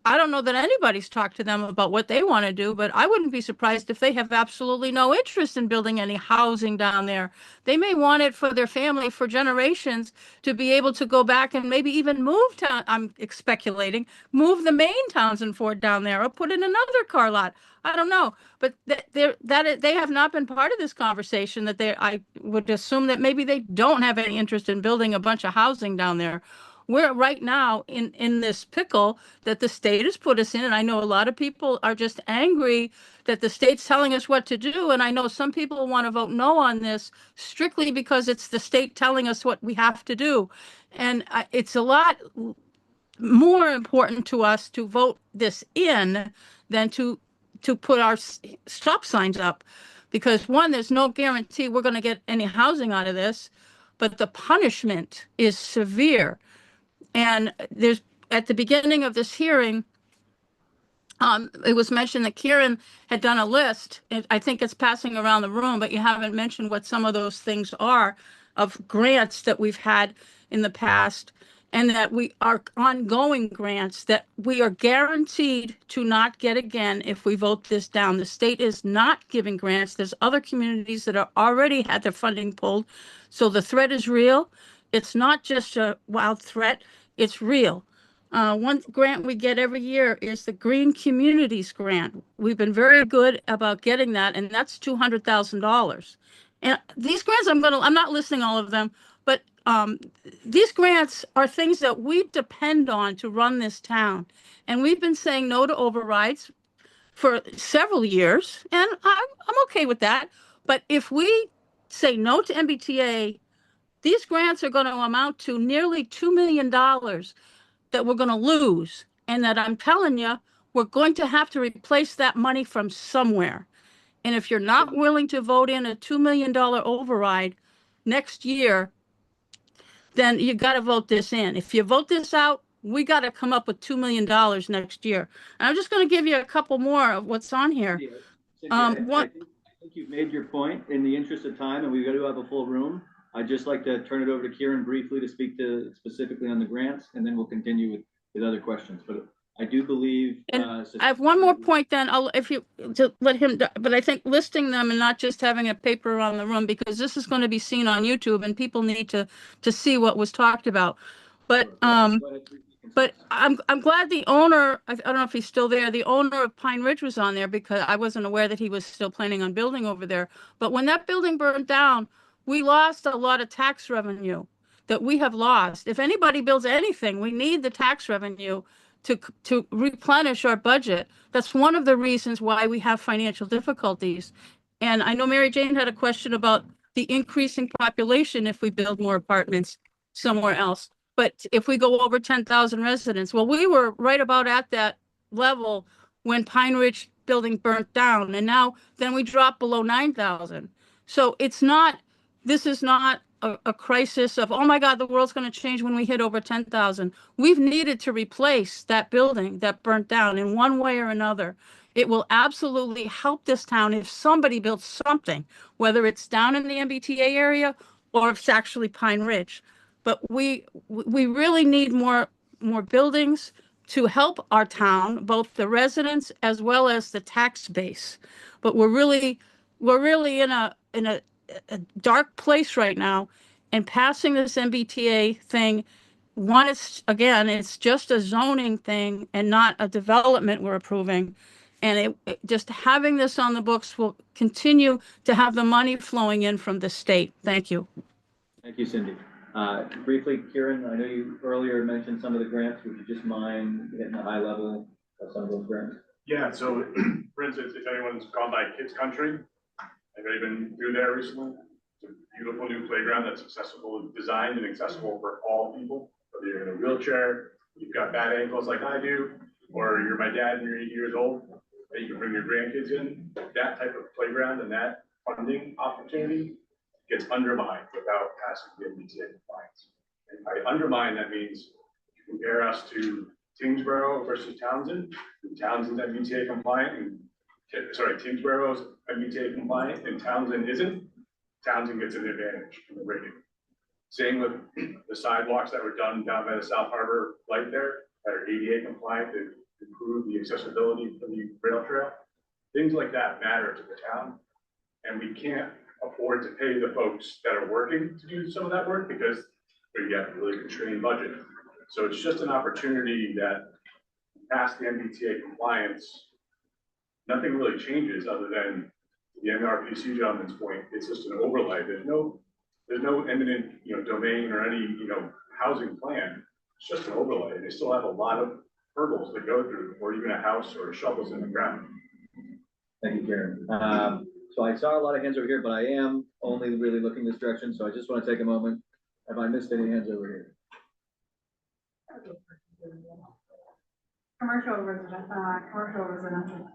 Speaker 13: I don't know that anybody's talked to them about what they want to do, but I wouldn't be surprised if they have absolutely no interest in building any housing down there. They may want it for their family for generations to be able to go back and maybe even move to, I'm speculating, move the main Townsend Ford down there or put in another car lot. I don't know, but they have not been part of this conversation. I would assume that maybe they don't have any interest in building a bunch of housing down there. We're right now in this pickle that the state has put us in. And I know a lot of people are just angry that the state's telling us what to do. And I know some people want to vote no on this strictly because it's the state telling us what we have to do. And it's a lot more important to us to vote this in than to put our stop signs up. Because one, there's no guarantee we're going to get any housing out of this, but the punishment is severe. And there's at the beginning of this hearing, it was mentioned that Kieran had done a list, and I think it's passing around the room, but you haven't mentioned what some of those things are of grants that we've had in the past, and that we are ongoing grants that we are guaranteed to not get again if we vote this down. The state is not giving grants. There's other communities that are already had their funding pulled. So the threat is real. It's not just a wild threat, it's real. One grant we get every year is the Green Communities Grant. We've been very good about getting that, and that's $200,000. And these grants, I'm not listing all of them, but these grants are things that we depend on to run this town. And we've been saying no to overrides for several years, and I'm okay with that. But if we say no to MBTA, these grants are going to amount to nearly $2 million that we're going to lose, and that I'm telling you, we're going to have to replace that money from somewhere. And if you're not willing to vote in a $2 million override next year, then you got to vote this in. If you vote this out, we got to come up with $2 million next year. And I'm just going to give you a couple more of what's on here.
Speaker 1: Cynthia, I think you've made your point. In the interest of time, and we've got to have a full room, I'd just like to turn it over to Kieran briefly to speak to specifically on the grants, and then we'll continue with other questions. But I do believe.
Speaker 13: I have one more point then, to let him, but I think listing them and not just having a paper around the room, because this is going to be seen on YouTube and people need to see what was talked about. But I'm glad the owner, I don't know if he's still there, the owner of Pine Ridge was on there, because I wasn't aware that he was still planning on building over there. But when that building burned down, we lost a lot of tax revenue that we have lost. If anybody builds anything, we need the tax revenue to replenish our budget. That's one of the reasons why we have financial difficulties. And I know Mary Jane had a question about the increasing population if we build more apartments somewhere else. But if we go over 10,000 residents, well, we were right about at that level when Pine Ridge building burnt down, and now then we dropped below 9,000. So this is not a crisis of, oh my God, the world's going to change when we hit over 10,000. We've needed to replace that building that burnt down in one way or another. It will absolutely help this town if somebody builds something, whether it's down in the MBTA area or if it's actually Pine Ridge. But we really need more buildings to help our town, both the residents as well as the tax base. But we're really in a dark place right now, and passing this MBTA thing, it's just a zoning thing and not a development we're approving. And just having this on the books will continue to have the money flowing in from the state. Thank you.
Speaker 1: Thank you, Cindy. Briefly, Kieran, I know you earlier mentioned some of the grants. Would you just mind hitting a high level of some of those grants?
Speaker 7: Yeah, so for instance, if anyone's gone by Kids Country, have you been through there recently? It's a beautiful new playground that's designed and accessible for all people. Whether you're in a wheelchair, you've got bad ankles like I do, or you're my dad and you're 8 years old, and you can bring your grandkids in. That type of playground and that funding opportunity gets undermined without passing the MBTA compliance. And by undermine, that means you compare us to Tingsboro versus Townsend. Townsend's MBTA compliant, and Tingsboro's MBTA compliant, and Townsend isn't. Townsend gets an advantage in the rating. Same with the sidewalks that were done down by the South Harbor light there that are ADA compliant that improve the accessibility for the rail trail. Things like that matter to the town, and we can't afford to pay the folks that are working to do some of that work because we have a really constrained budget. So it's just an opportunity that past the MBTA compliance, nothing really changes other than the MRPC gentleman's point. It's just an overlay. There's no eminent, domain or any, housing plan. It's just an overlay. They still have a lot of hurdles to go through, or even a house or shovels in the ground.
Speaker 1: Thank you, Karen. So I saw a lot of hands over here, but I am only really looking this direction. So I just want to take a moment. Have I missed any hands over here?
Speaker 14: Commercial residential.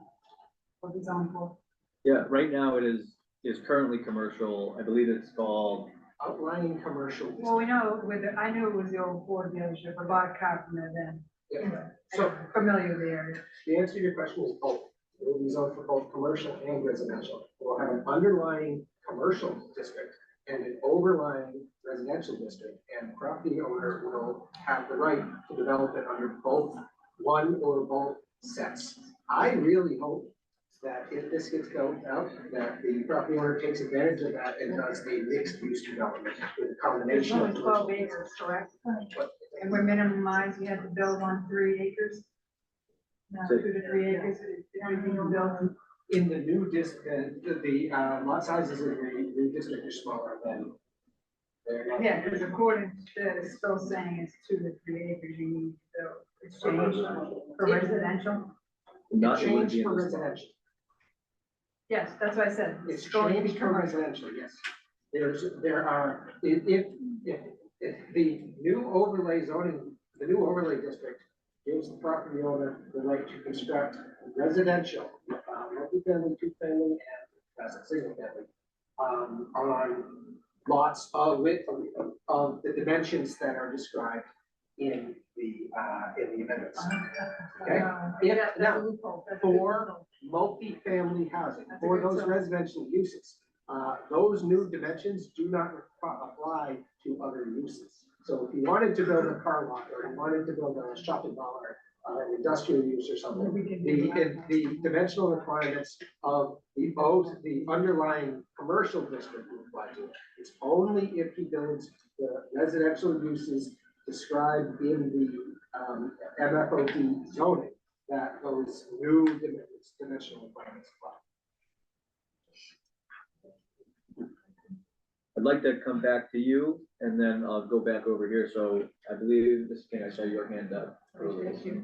Speaker 14: What is on for?
Speaker 1: Yeah, right now it is currently commercial. I believe it's called
Speaker 6: Outlying commercial.
Speaker 14: Well, we know I knew it was the old Ford dealership. I bought a car from there then.
Speaker 6: Yeah. So
Speaker 14: Familiar with the area.
Speaker 6: the answer to your question is both. It will be zoned for both commercial and residential. We'll have an underlying commercial district and an overlying residential district, and the property owner will have the right to develop it under both one or both sets. I really hope that if this gets built out, that the property owner takes advantage of that and does a mixed use development with a
Speaker 14: There's
Speaker 6: combination
Speaker 14: only
Speaker 6: of.
Speaker 14: 12 acres, correct? And we're minimized, you had to build on 3 acres? No, 2 to 3 acres, everything will build.
Speaker 6: In the new district, the lot sizes in the new district are smaller than. they're not-
Speaker 14: Yeah, because according to, it's still saying it's 2 to 3 acres you need to build. It's changed for residential.
Speaker 1: Not, it would
Speaker 6: Changed
Speaker 1: be in
Speaker 6: for
Speaker 1: this law.
Speaker 6: residential.
Speaker 14: Yes, that's what I said.
Speaker 6: It's
Speaker 14: going to be
Speaker 6: changed for
Speaker 14: commercial.
Speaker 6: residential, yes. There are, if the new overlay zoning, the new overlay district gives the property owner the right to construct residential, multi-family, two-family, and as a single family, on lots of the dimensions that are described in the amendments. Okay? If,
Speaker 14: That's a
Speaker 6: now,
Speaker 14: loophole. That's a good
Speaker 6: for
Speaker 14: loophole.
Speaker 6: multi-family housing,
Speaker 14: That's a
Speaker 6: for
Speaker 14: good
Speaker 6: those
Speaker 14: zone.
Speaker 6: residential uses. Those new dimensions do not apply to other uses. So if you wanted to build a car lot, or you wanted to build a shopping mall, or an industrial use or something,
Speaker 14: We can do that.
Speaker 6: the dimensional requirements of both the underlying commercial district would apply to it. It's only if he builds the residential uses described in the MFOD zoning that those new dimensional requirements apply.
Speaker 1: I'd like to come back to you and then I'll go back over here. So I believe, Mrs. King, I saw your hand up.
Speaker 12: Thank you.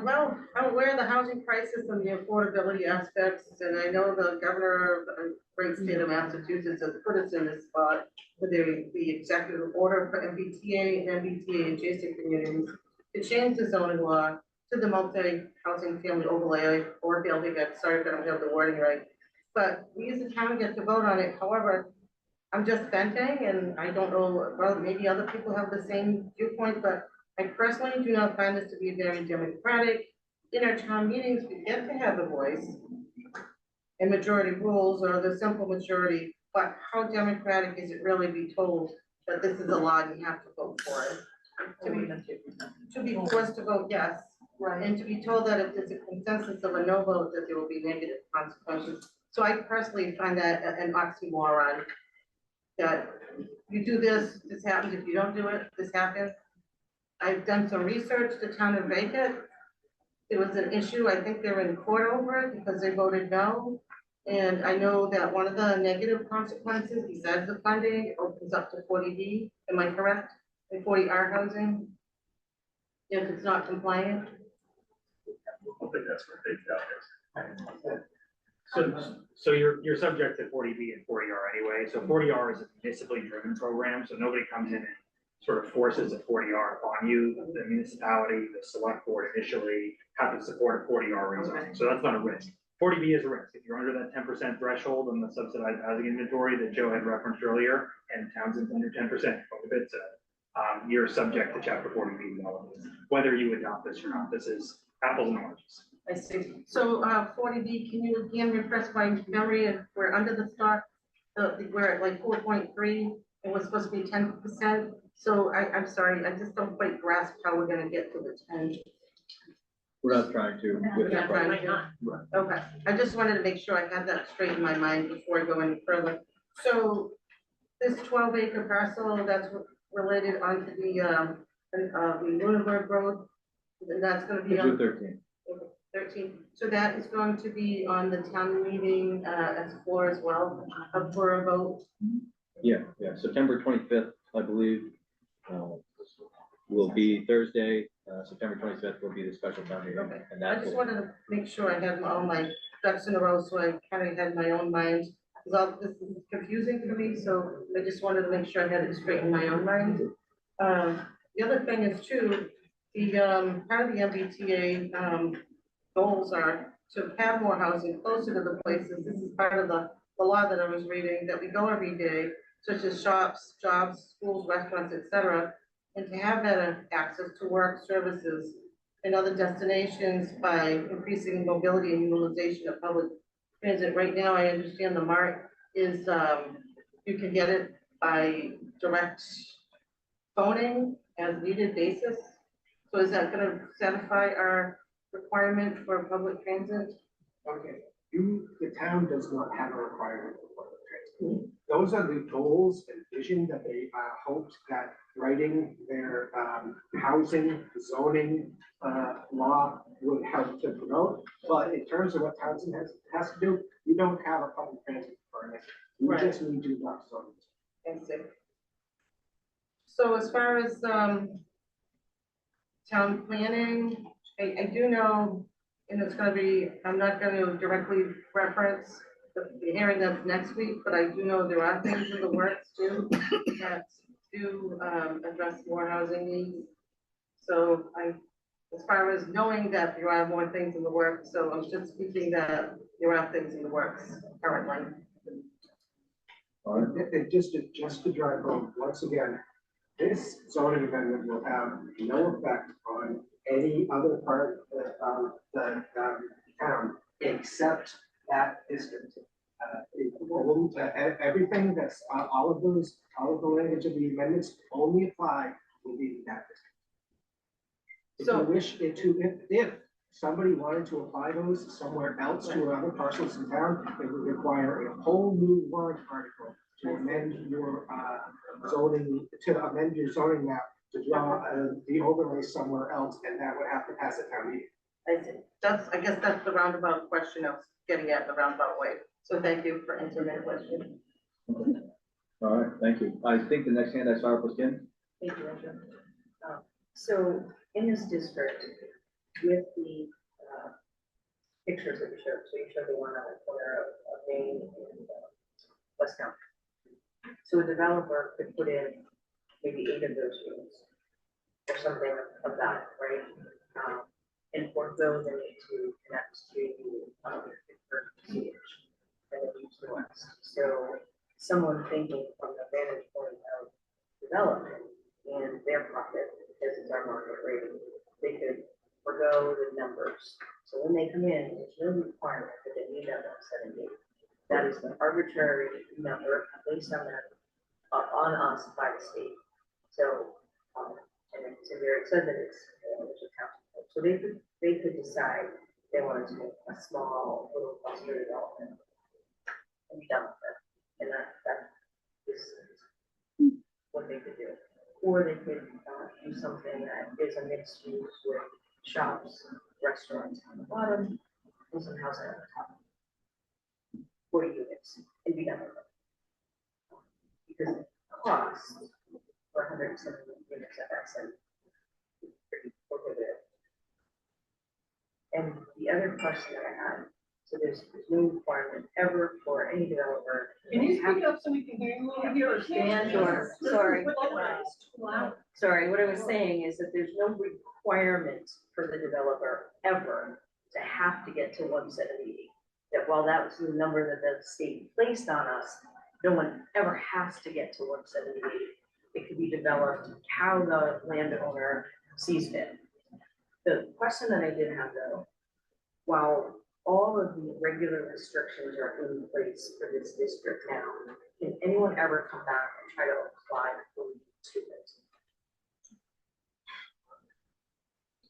Speaker 12: Well, I'm aware of the housing crisis and the affordability aspects, and I know the governor of the great state of Massachusetts has put us in this spot with the executive order for MBTA and MBTA adjacent communities to change the zoning law to the multi-housing family overlay or building. Sorry if I don't have the wording right. But we as a town get to vote on it. However, I'm just venting, and I don't know, well, maybe other people have the same viewpoint, but I personally do not find this to be very democratic. In our town meetings, we get to have a voice and majority rules or the simple majority, but how democratic is it really be told that this is a law and you have to vote for it? To be forced to vote yes, and to be told that if there's a consensus of a no vote, that there will be negative consequences. So I personally find that an oxymoron, that you do this, this happens, if you don't do it, this happens. I've done some research, the town of Vacant, there was an issue, I think they're in court over it because they voted no. And I know that one of the negative consequences, besides the funding, it opens up to 40B, am I correct? And 40R housing, if it's not compliant.
Speaker 7: I think that's what they've got.
Speaker 10: So you're subject to 40B and 40R anyway. So 40R is a municipally driven program, so nobody comes in and sort of forces a 40R upon you. The municipality, the select board initially have to support a 40R rezoning, so that's not a risk. 40B is a risk. If you're under that 10% threshold on the subsidized housing inventory that Joe had referenced earlier, and Townsend's under 10%, you're subject to Chapter 40B development, whether you adopt this or not. This is apples and oranges.
Speaker 12: I see. So, 40B, can you again refresh my memory? If we're under the stock, we're at like 4.3, and we're supposed to be 10%. So I'm sorry, I just don't quite grasp how we're gonna get to the 10.
Speaker 1: We're not trying to.
Speaker 12: We're not trying to. Okay, I just wanted to make sure I had that straight in my mind before I go any further. So this 12-acre parcel that's related onto the Lunenburg Road, and that's gonna be
Speaker 1: It's
Speaker 12: on
Speaker 1: with 13.
Speaker 12: 13. So that is going to be on the town meeting as floor as well, up for a vote.
Speaker 1: Yeah, September 25th, I believe, will be Thursday. September 25th will be the special town meeting.
Speaker 12: Okay.
Speaker 1: And
Speaker 12: I
Speaker 1: that
Speaker 12: just
Speaker 1: will,
Speaker 12: wanted to make sure I had all my ducks in a row, so I kind of had my own mind. Because all this is confusing for me, so I just wanted to make sure I had it straight in my own mind. The other thing is too, the part of the MBTA goals are to have more housing closer to the places. This is part of the law that I was reading, that we go every day, such as shops, jobs, schools, restaurants, etc. and to have better access to work, services, and other destinations by increasing mobility and utilization of public transit. Right now, I understand the MART is, you can get it by direct phoning as needed basis. So is that gonna satisfy our requirement for public transit?
Speaker 6: Okay, the town does not have a requirement for public transport. Those are the goals and vision that they hoped that writing their housing zoning law would help to promote. But in terms of what Townsend has to do, we don't have a public transit permit. We
Speaker 12: Right.
Speaker 6: just need to adopt zoning.
Speaker 12: I see. So as far as town planning, I do know, and it's gonna be, I'm not gonna directly reference the hearing that's next week, but I do know there are things in the works too that do address more housing needs. So as far as knowing that there are more things in the works, so I'm just speaking that there are things in the works currently.
Speaker 6: And just to drive home, once again, this zoning amendment will have no effect on any other part of the town except that district. Everything that's, all of the language of the amendments only apply will be that district. If you wish it to, if somebody wanted to apply those somewhere else to other parcels in town, it would require a whole new warrant article to amend your zoning map to draw the overlay somewhere else, and that would have to pass a town meeting.
Speaker 12: I guess that's the roundabout question I was getting at, the roundabout way. So thank you for answering that question.
Speaker 1: All right, thank you. I think the next hand I saw was Kim.
Speaker 15: Thank you, Andrew. So in this district, with the pictures that you showed, so you showed the one on the corner of Main and West County. So a developer could put in maybe 8 of those units or something of that, right? And for those, they need to connect to CH and then use the west. So someone thinking from the vantage point of development and their profit, because it's our market rating, they could forego the numbers. So when they come in, there's no requirement that they need that 178. That is the arbitrary number based on that, on us by the state. So, and it's there, it said that it's accountable. So they could decide they wanted to make a small little cluster development and be done with it. And that is what they could do. Or they could do something that is a mixed use with shops, restaurants on the bottom, and some housing on the top. 40 units and be done with it. Because the cost for 170 units at that site is pretty prohibitive. And the other question that I had, so there's no requirement ever for any developer.
Speaker 5: Can you speak up so we can hear you over here or stand?
Speaker 15: Sure, sorry.
Speaker 5: It's too loud.
Speaker 15: Sorry, what I was saying is that there's no requirement for the developer ever to have to get to 170. That while that was the number that the state placed on us, no one ever has to get to 178. It could be developed how the landowner sees fit. The question that I did have though, while all of the regular restrictions are in place for this district now, can anyone ever come back and try to apply to it?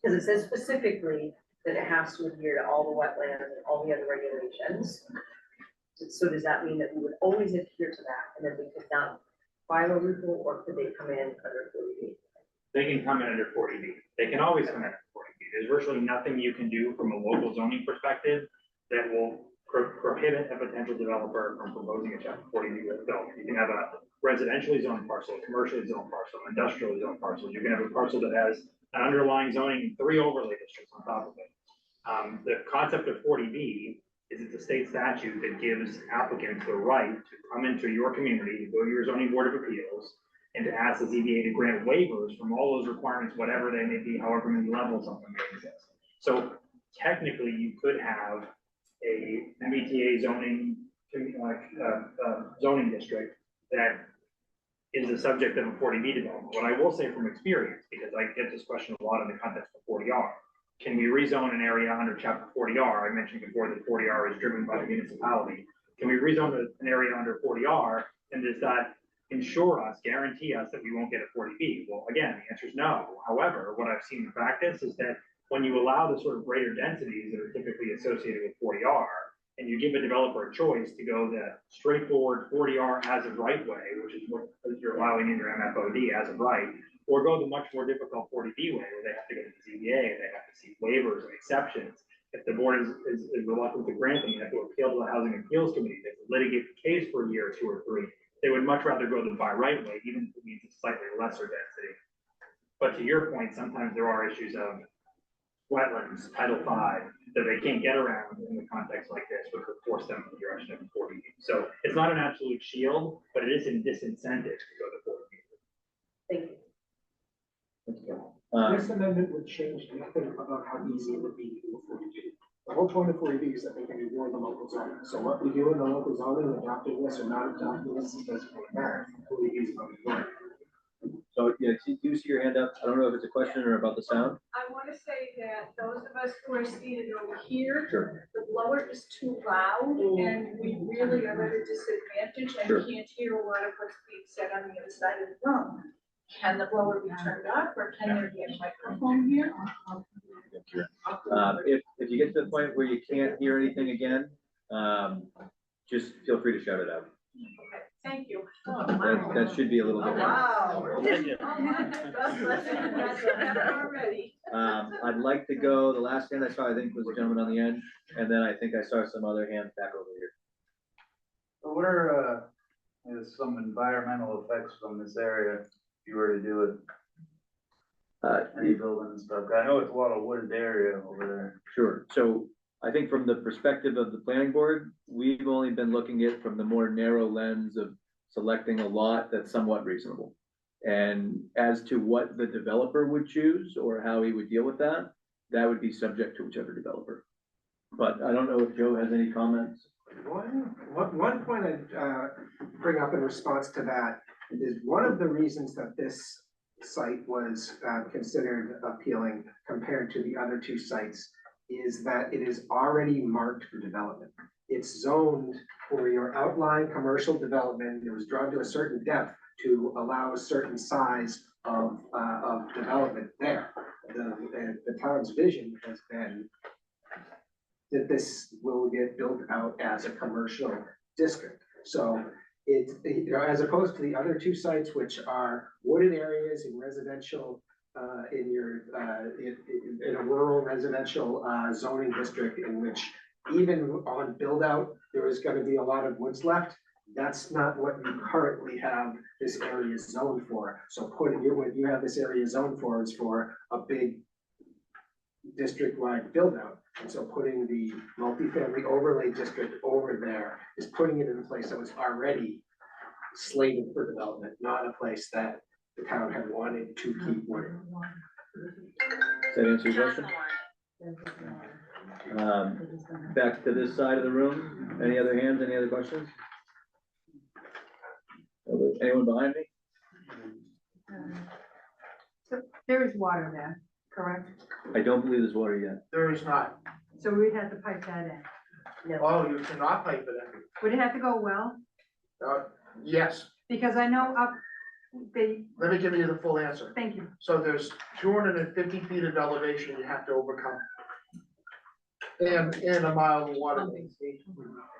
Speaker 15: Because it says specifically that it has to adhere to all the wetlands and all the other regulations. So does that mean that we would always adhere to that and then we could not file a loophole, or could they come in under 40B?
Speaker 10: They can come in under 40B. They can always come in under 40B. There's virtually nothing you can do from a local zoning perspective that will prohibit a potential developer from proposing a chapter 40B with build. You can have a residentially zoned parcel, commercially zoned parcel, industrially zoned parcel. You can have a parcel that has an underlying zoning, 3 overlay districts on top of it. The concept of 40B is it's a state statute that gives applicants the right to come into your community, to go to your zoning board of appeals, and to ask the ZBA to grant waivers from all those requirements, whatever they may be, however many levels of them may exist. So technically, you could have a MBTA zoning zoning district that is the subject of a 40B development. What I will say from experience, because I get this question a lot in the context of 40R, can we rezone an area under chapter 40R? I mentioned before that 40R is driven by the municipality. Can we rezone an area under 40R? And does that ensure us, guarantee us that we won't get a 40B? Well, again, the answer is no. However, what I've seen in practice is that when you allow the sort of greater densities that are typically associated with 40R, and you give a developer a choice to go the straightforward 40R as of right way, which is what you're allowing in your MFOD as of right, or go the much more difficult 40B way, where they have to go to the ZBA, they have to see waivers and exceptions. If the board is reluctant to grant them, you have to appeal to the Housing Appeals Committee, they have to litigate the case for a year or 2 or 3. They would much rather go the by right way, even if it means a slightly lesser density. But to your point, sometimes there are issues of wetlands, Title V, that they can't get around in the context like this, which would force them in the direction of 40B. So it's not an absolute shield, but it is a disincentive to go to 40B.
Speaker 15: Thank you.
Speaker 6: This amendment would change nothing about how easy it would be to do a 40B. The whole point of 40B is that they can be more in the local zone. So what we do in the local zoning, adopting this or not adopting this, doesn't really matter. 40B is about the zone.
Speaker 1: So, yeah, do you see your hand up? I don't know if it's a question or about the sound.
Speaker 14: I want to say that those of us who are seated over here,
Speaker 1: Sure.
Speaker 14: the blower is too loud and we really are at a disadvantage and
Speaker 1: Sure.
Speaker 14: can't hear a lot of what's being said on the other side of the room. Can the blower be turned off or can there be a microphone here?
Speaker 1: If you get to the point where you can't hear anything again, just feel free to shout it out.
Speaker 14: Okay, thank you.
Speaker 1: That should be a little bit.
Speaker 5: Wow.
Speaker 14: Already.
Speaker 1: I'd like to go, the last hand I saw, I think, was the gentleman on the end, and then I think I saw some other hands back over here.
Speaker 4: What are, some environmental effects from this area if you were to do it? Any building and stuff? I know it's a lot of wooded area over there.
Speaker 1: Sure. So I think from the perspective of the planning board, we've only been looking at it from the more narrow lens of selecting a lot that's somewhat reasonable. And as to what the developer would choose or how he would deal with that, that would be subject to whichever developer. But I don't know if Joe has any comments.
Speaker 6: One point I'd bring up in response to that is one of the reasons that this site was considered appealing compared to the other 2 sites is that it is already marked for development. It's zoned for your outline commercial development. It was drawn to a certain depth to allow a certain size of development there. The town's vision has been that this will get built out as a commercial district. So it's, as opposed to the other 2 sites, which are wooded areas in residential, in a rural residential zoning district in which even on build out, there is going to be a lot of woods left. That's not what you currently have this area zoned for. So what you have this area zoned for is for a big district-wide build out. And so putting the multifamily overlay district over there is putting it in a place that was already slated for development, not a place that the town had wanted to keep wooded.
Speaker 1: Does that answer your question? Back to this side of the room. Any other hands, any other questions? Anyone behind me?
Speaker 14: So there is water there, correct?
Speaker 1: I don't believe there's water yet.
Speaker 8: There is not.
Speaker 14: So we'd have to pipe that in.
Speaker 8: Oh, you cannot pipe it in.
Speaker 14: Would it have to go well?
Speaker 8: Yes,
Speaker 14: Because I know up,
Speaker 8: let me give you the full answer.
Speaker 14: thank you.
Speaker 8: So there's 250 feet of elevation you have to overcome. And a mile of water.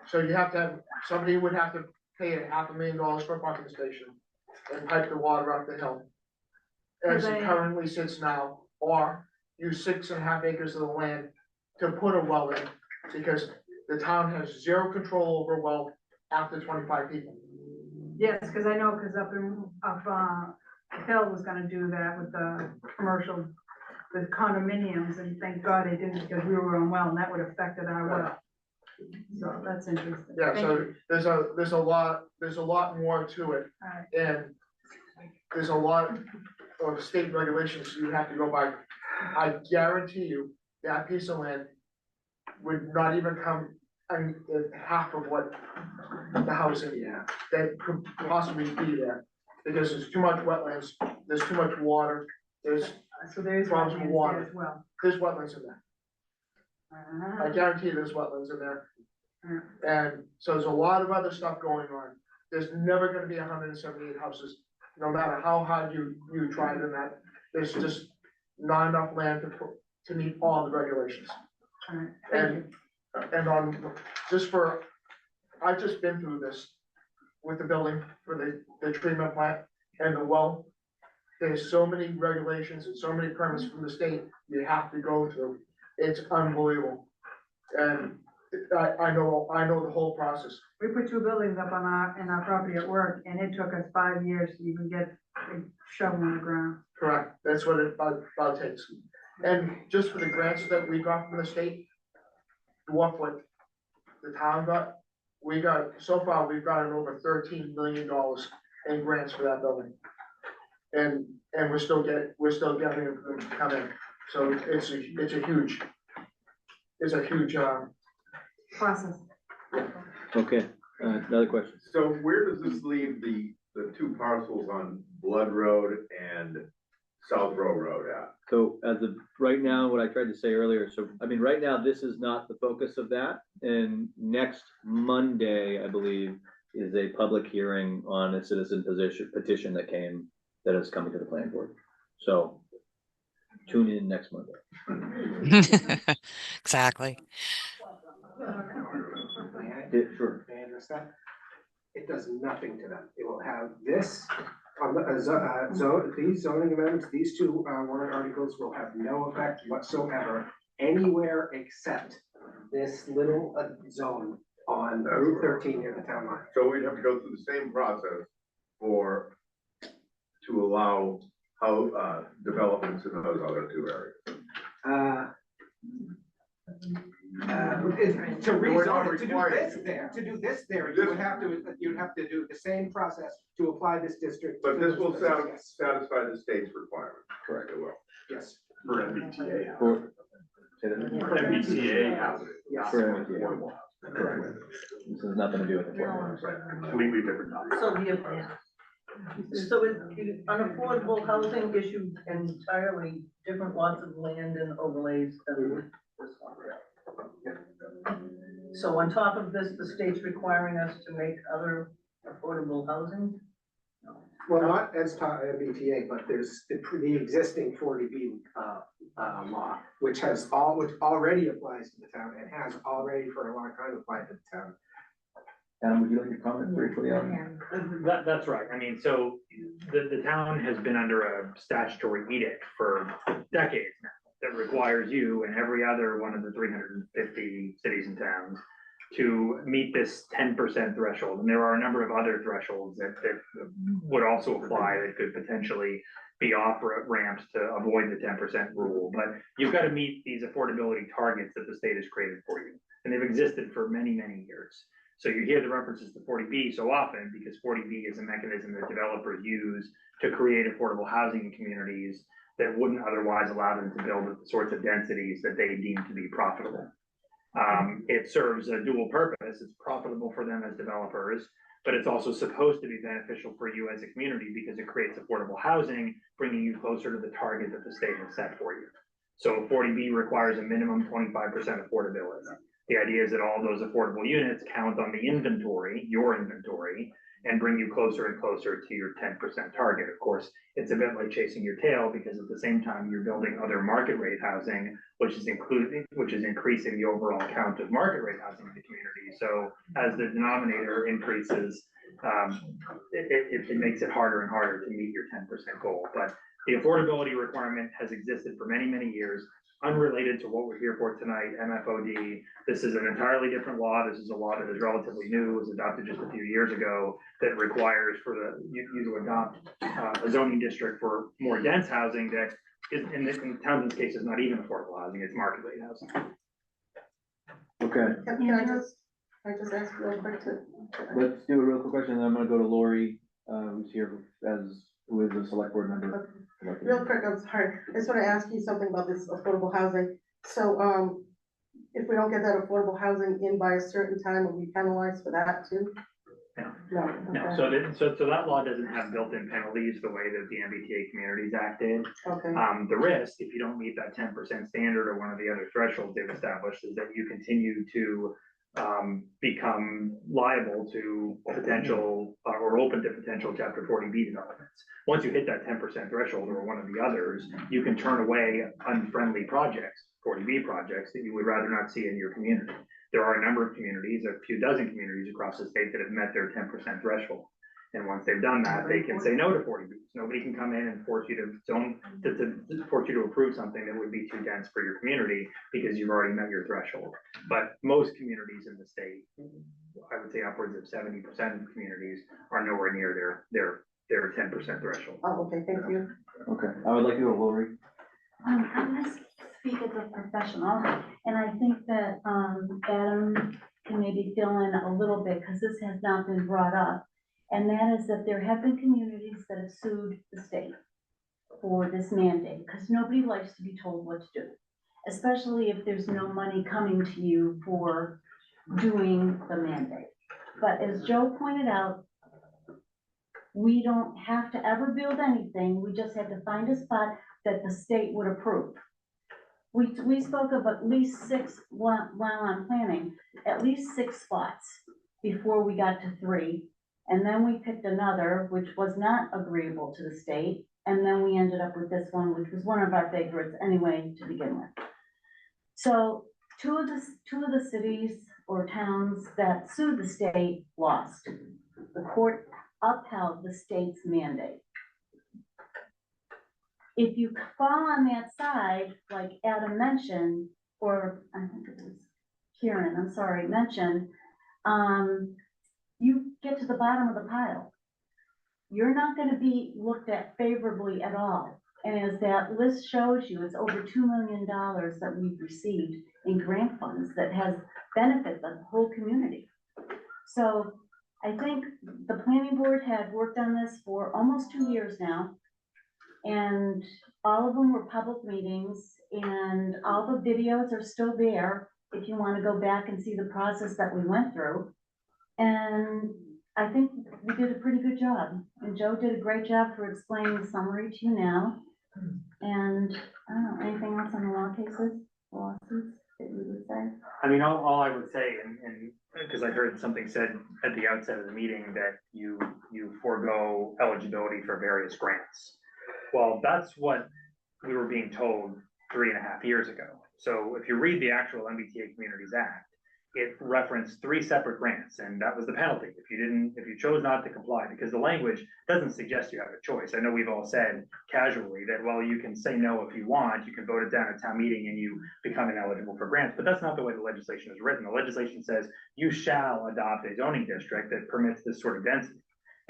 Speaker 8: So you have to have, somebody would have to pay $500,000 for a pumping station and pipe the water up the hill. As it currently sits now, or use 6.5 acres of the land to put a well in, because the town has zero control over a well after 25 people.
Speaker 14: Yes, because I know, because up Hill was gonna do that with the commercial, the condominiums, and thank God they didn't, because we were on well, and that would have affected our well. So that's interesting.
Speaker 8: Yeah,
Speaker 14: Thank
Speaker 8: so
Speaker 14: you.
Speaker 8: there's a lot more to it,
Speaker 14: All right.
Speaker 8: and there's a lot of state regulations you have to go by. I guarantee you, that piece of land would not even come half of what the housing that could possibly be there. because there's too much wetlands, there's too much water, there's
Speaker 14: So there's
Speaker 8: problems with
Speaker 14: wetlands
Speaker 8: water.
Speaker 14: there as well.
Speaker 8: There's wetlands in there. I guarantee there's wetlands in there. And so there's a lot of other stuff going on. There's never gonna be 178 houses, no matter how hard you tried in that. There's just not enough land to meet all the regulations.
Speaker 14: Alright,
Speaker 8: And on, I've just been through this with the building for the treatment plant and the well. There's so many regulations and so many permits from the state you have to go through. It's unbelievable. And I know the whole process.
Speaker 14: we put 2 buildings up on in our property at work, and it took us 5 years to even get a shovel in the ground.
Speaker 8: Correct, that's what it about takes. And just for the grants that we got from the state, what the town got, so far, we've gotten over $13 million in grants for that building. And we're still getting them to come in, so it's a huge
Speaker 14: Process.
Speaker 1: Okay, another question.
Speaker 4: So where does this leave the 2 parcels on Blood Road and South Row Road at?
Speaker 1: So as of right now, what I tried to say earlier, so I mean, right now, this is not the focus of that. And next Monday, I believe, is a public hearing on a citizen petition that is coming to the planning board. So tune in next Monday.
Speaker 16: Exactly.
Speaker 1: Sure.
Speaker 6: May I address that? It does nothing to them. It will have this, these zoning amendments, these 2 warrant articles will have no effect whatsoever anywhere except this little zone on Route 13 near the town line.
Speaker 4: So we'd have to go through the same process to allow developments in those other 2 areas.
Speaker 6: To rezone, to do this there, you would have to do the same process to apply this district.
Speaker 4: But this will satisfy the state's requirement. Correct, it will.
Speaker 6: Yes.
Speaker 7: For MBTA.
Speaker 1: For
Speaker 7: MBTA housing.
Speaker 6: Yes.
Speaker 1: For MBTA. Correct. This has nothing to do with the formula.
Speaker 7: Completely different topic.
Speaker 5: So is the unaffordable housing issue entirely different lots of land and overlays than this one? So on top of this, the state's requiring us to make other affordable housing?
Speaker 6: Well, not as BTA, but there's the existing 40B law, which already applies to the town and has already for a long time applied to the town.
Speaker 1: Adam, would you like to comment briefly on?
Speaker 10: That's right. I mean, so the town has been under a statutory edict for decades now that requires you and every other one of the 350 cities and towns to meet this 10% threshold. And there are a number of other thresholds that would also apply that could potentially be off ramps to avoid the 10% rule. But you've got to meet these affordability targets that the state has created for you. And they've existed for many, many years. So you hear the references to 40B so often because 40B is a mechanism that developers use to create affordable housing in communities that wouldn't otherwise allow them to build at the sorts of densities that they deem to be profitable. It serves a dual purpose. It's profitable for them as developers, but it's also supposed to be beneficial for you as a community because it creates affordable housing, bringing you closer to the target that the state has set for you. So 40B requires a minimum 25% affordability. The idea is that all those affordable units count on the inventory, your inventory, and bring you closer and closer to your 10% target. Of course, it's a bit like chasing your tail because at the same time you're building other market rate housing, which is increasing the overall count of market rate housing in the community. So as the denominator increases, it makes it harder and harder to meet your 10% goal. But the affordability requirement has existed for many, many years. Unrelated to what we're here for tonight, MFOD. This is an entirely different law. This is a law that is relatively new, was adopted just a few years ago, that requires you to adopt a zoning district for more dense housing that is, in Townsend's case, is not even affordable housing, it's market rate housing.
Speaker 1: Okay,
Speaker 12: Can I just ask real quick
Speaker 1: let's do a real quick question, and then I'm gonna go to Lori, who's here who is a select board member.
Speaker 12: Real quick, I'm sorry, I just want to ask you something about this affordable housing. So, if we don't get that affordable housing in by a certain time, will we penalized for that too?
Speaker 10: No, so that law doesn't have built-in penalties the way that the MBTA Communities Act did.
Speaker 12: Okay.
Speaker 10: The risk, if you don't meet that 10% standard or one of the other thresholds they've established, is that you continue to become liable to potential or open to potential Chapter 40B developments. Once you hit that 10% threshold or one of the others, you can turn away unfriendly projects, 40B projects that you would rather not see in your community. There are a number of communities, a few dozen communities across the state that have met their 10% threshold. And once they've done that, they can say no to 40Bs. Nobody can come in and force you to force you to approve something that would be too dense for your community because you've already met your threshold. But most communities in the state, I would say upwards of 70% of communities, are nowhere near their 10% threshold.
Speaker 12: Oh, okay, thank you.
Speaker 1: Okay, I would like to go, Lori.
Speaker 17: I'm gonna speak as a professional, and I think that, Adam can maybe fill in a little bit, because this has not been brought up. And that is that there have been communities that have sued the state for this mandate, because nobody likes to be told what to do, especially if there's no money coming to you for doing the mandate. But as Joe pointed out, we don't have to ever build anything, we just have to find a spot that the state would approve. We spoke of at least 6, while I'm planning, at least 6 spots before we got to 3. And then we picked another, which was not agreeable to the state. And then we ended up with this one, which was one of our favorites anyway to begin with. So two of the cities or towns that sued the state lost. The court upheld the state's mandate. If you fall on that side, like Adam mentioned, or I think it was Kieran, I'm sorry, mentioned, you get to the bottom of the pile. You're not going to be looked at favorably at all. And as that list shows you, it's over $2 million that we've received in grant funds that has benefited the whole community. So I think the planning board had worked on this for almost 2 years now. And all of them were public meetings, and all the videos are still there if you want to go back and see the process that we went through. And I think we did a pretty good job. And Joe did a great job for explaining the summary to you now. And I don't know, anything else on the law cases, lawsuits that you would say?
Speaker 10: I mean, all I would say, and because I heard something said at the outset of the meeting that you forego eligibility for various grants. Well, that's what we were being told 3.5 years ago. So if you read the actual MBTA Communities Act, it referenced 3 separate grants, and that was the penalty if you chose not to comply, because the language doesn't suggest you have a choice. I know we've all said casually that, well, you can say no if you want, you can vote it down at town meeting and you become ineligible for grants, but that's not the way the legislation is written. The legislation says you shall adopt a zoning district that permits this sort of density.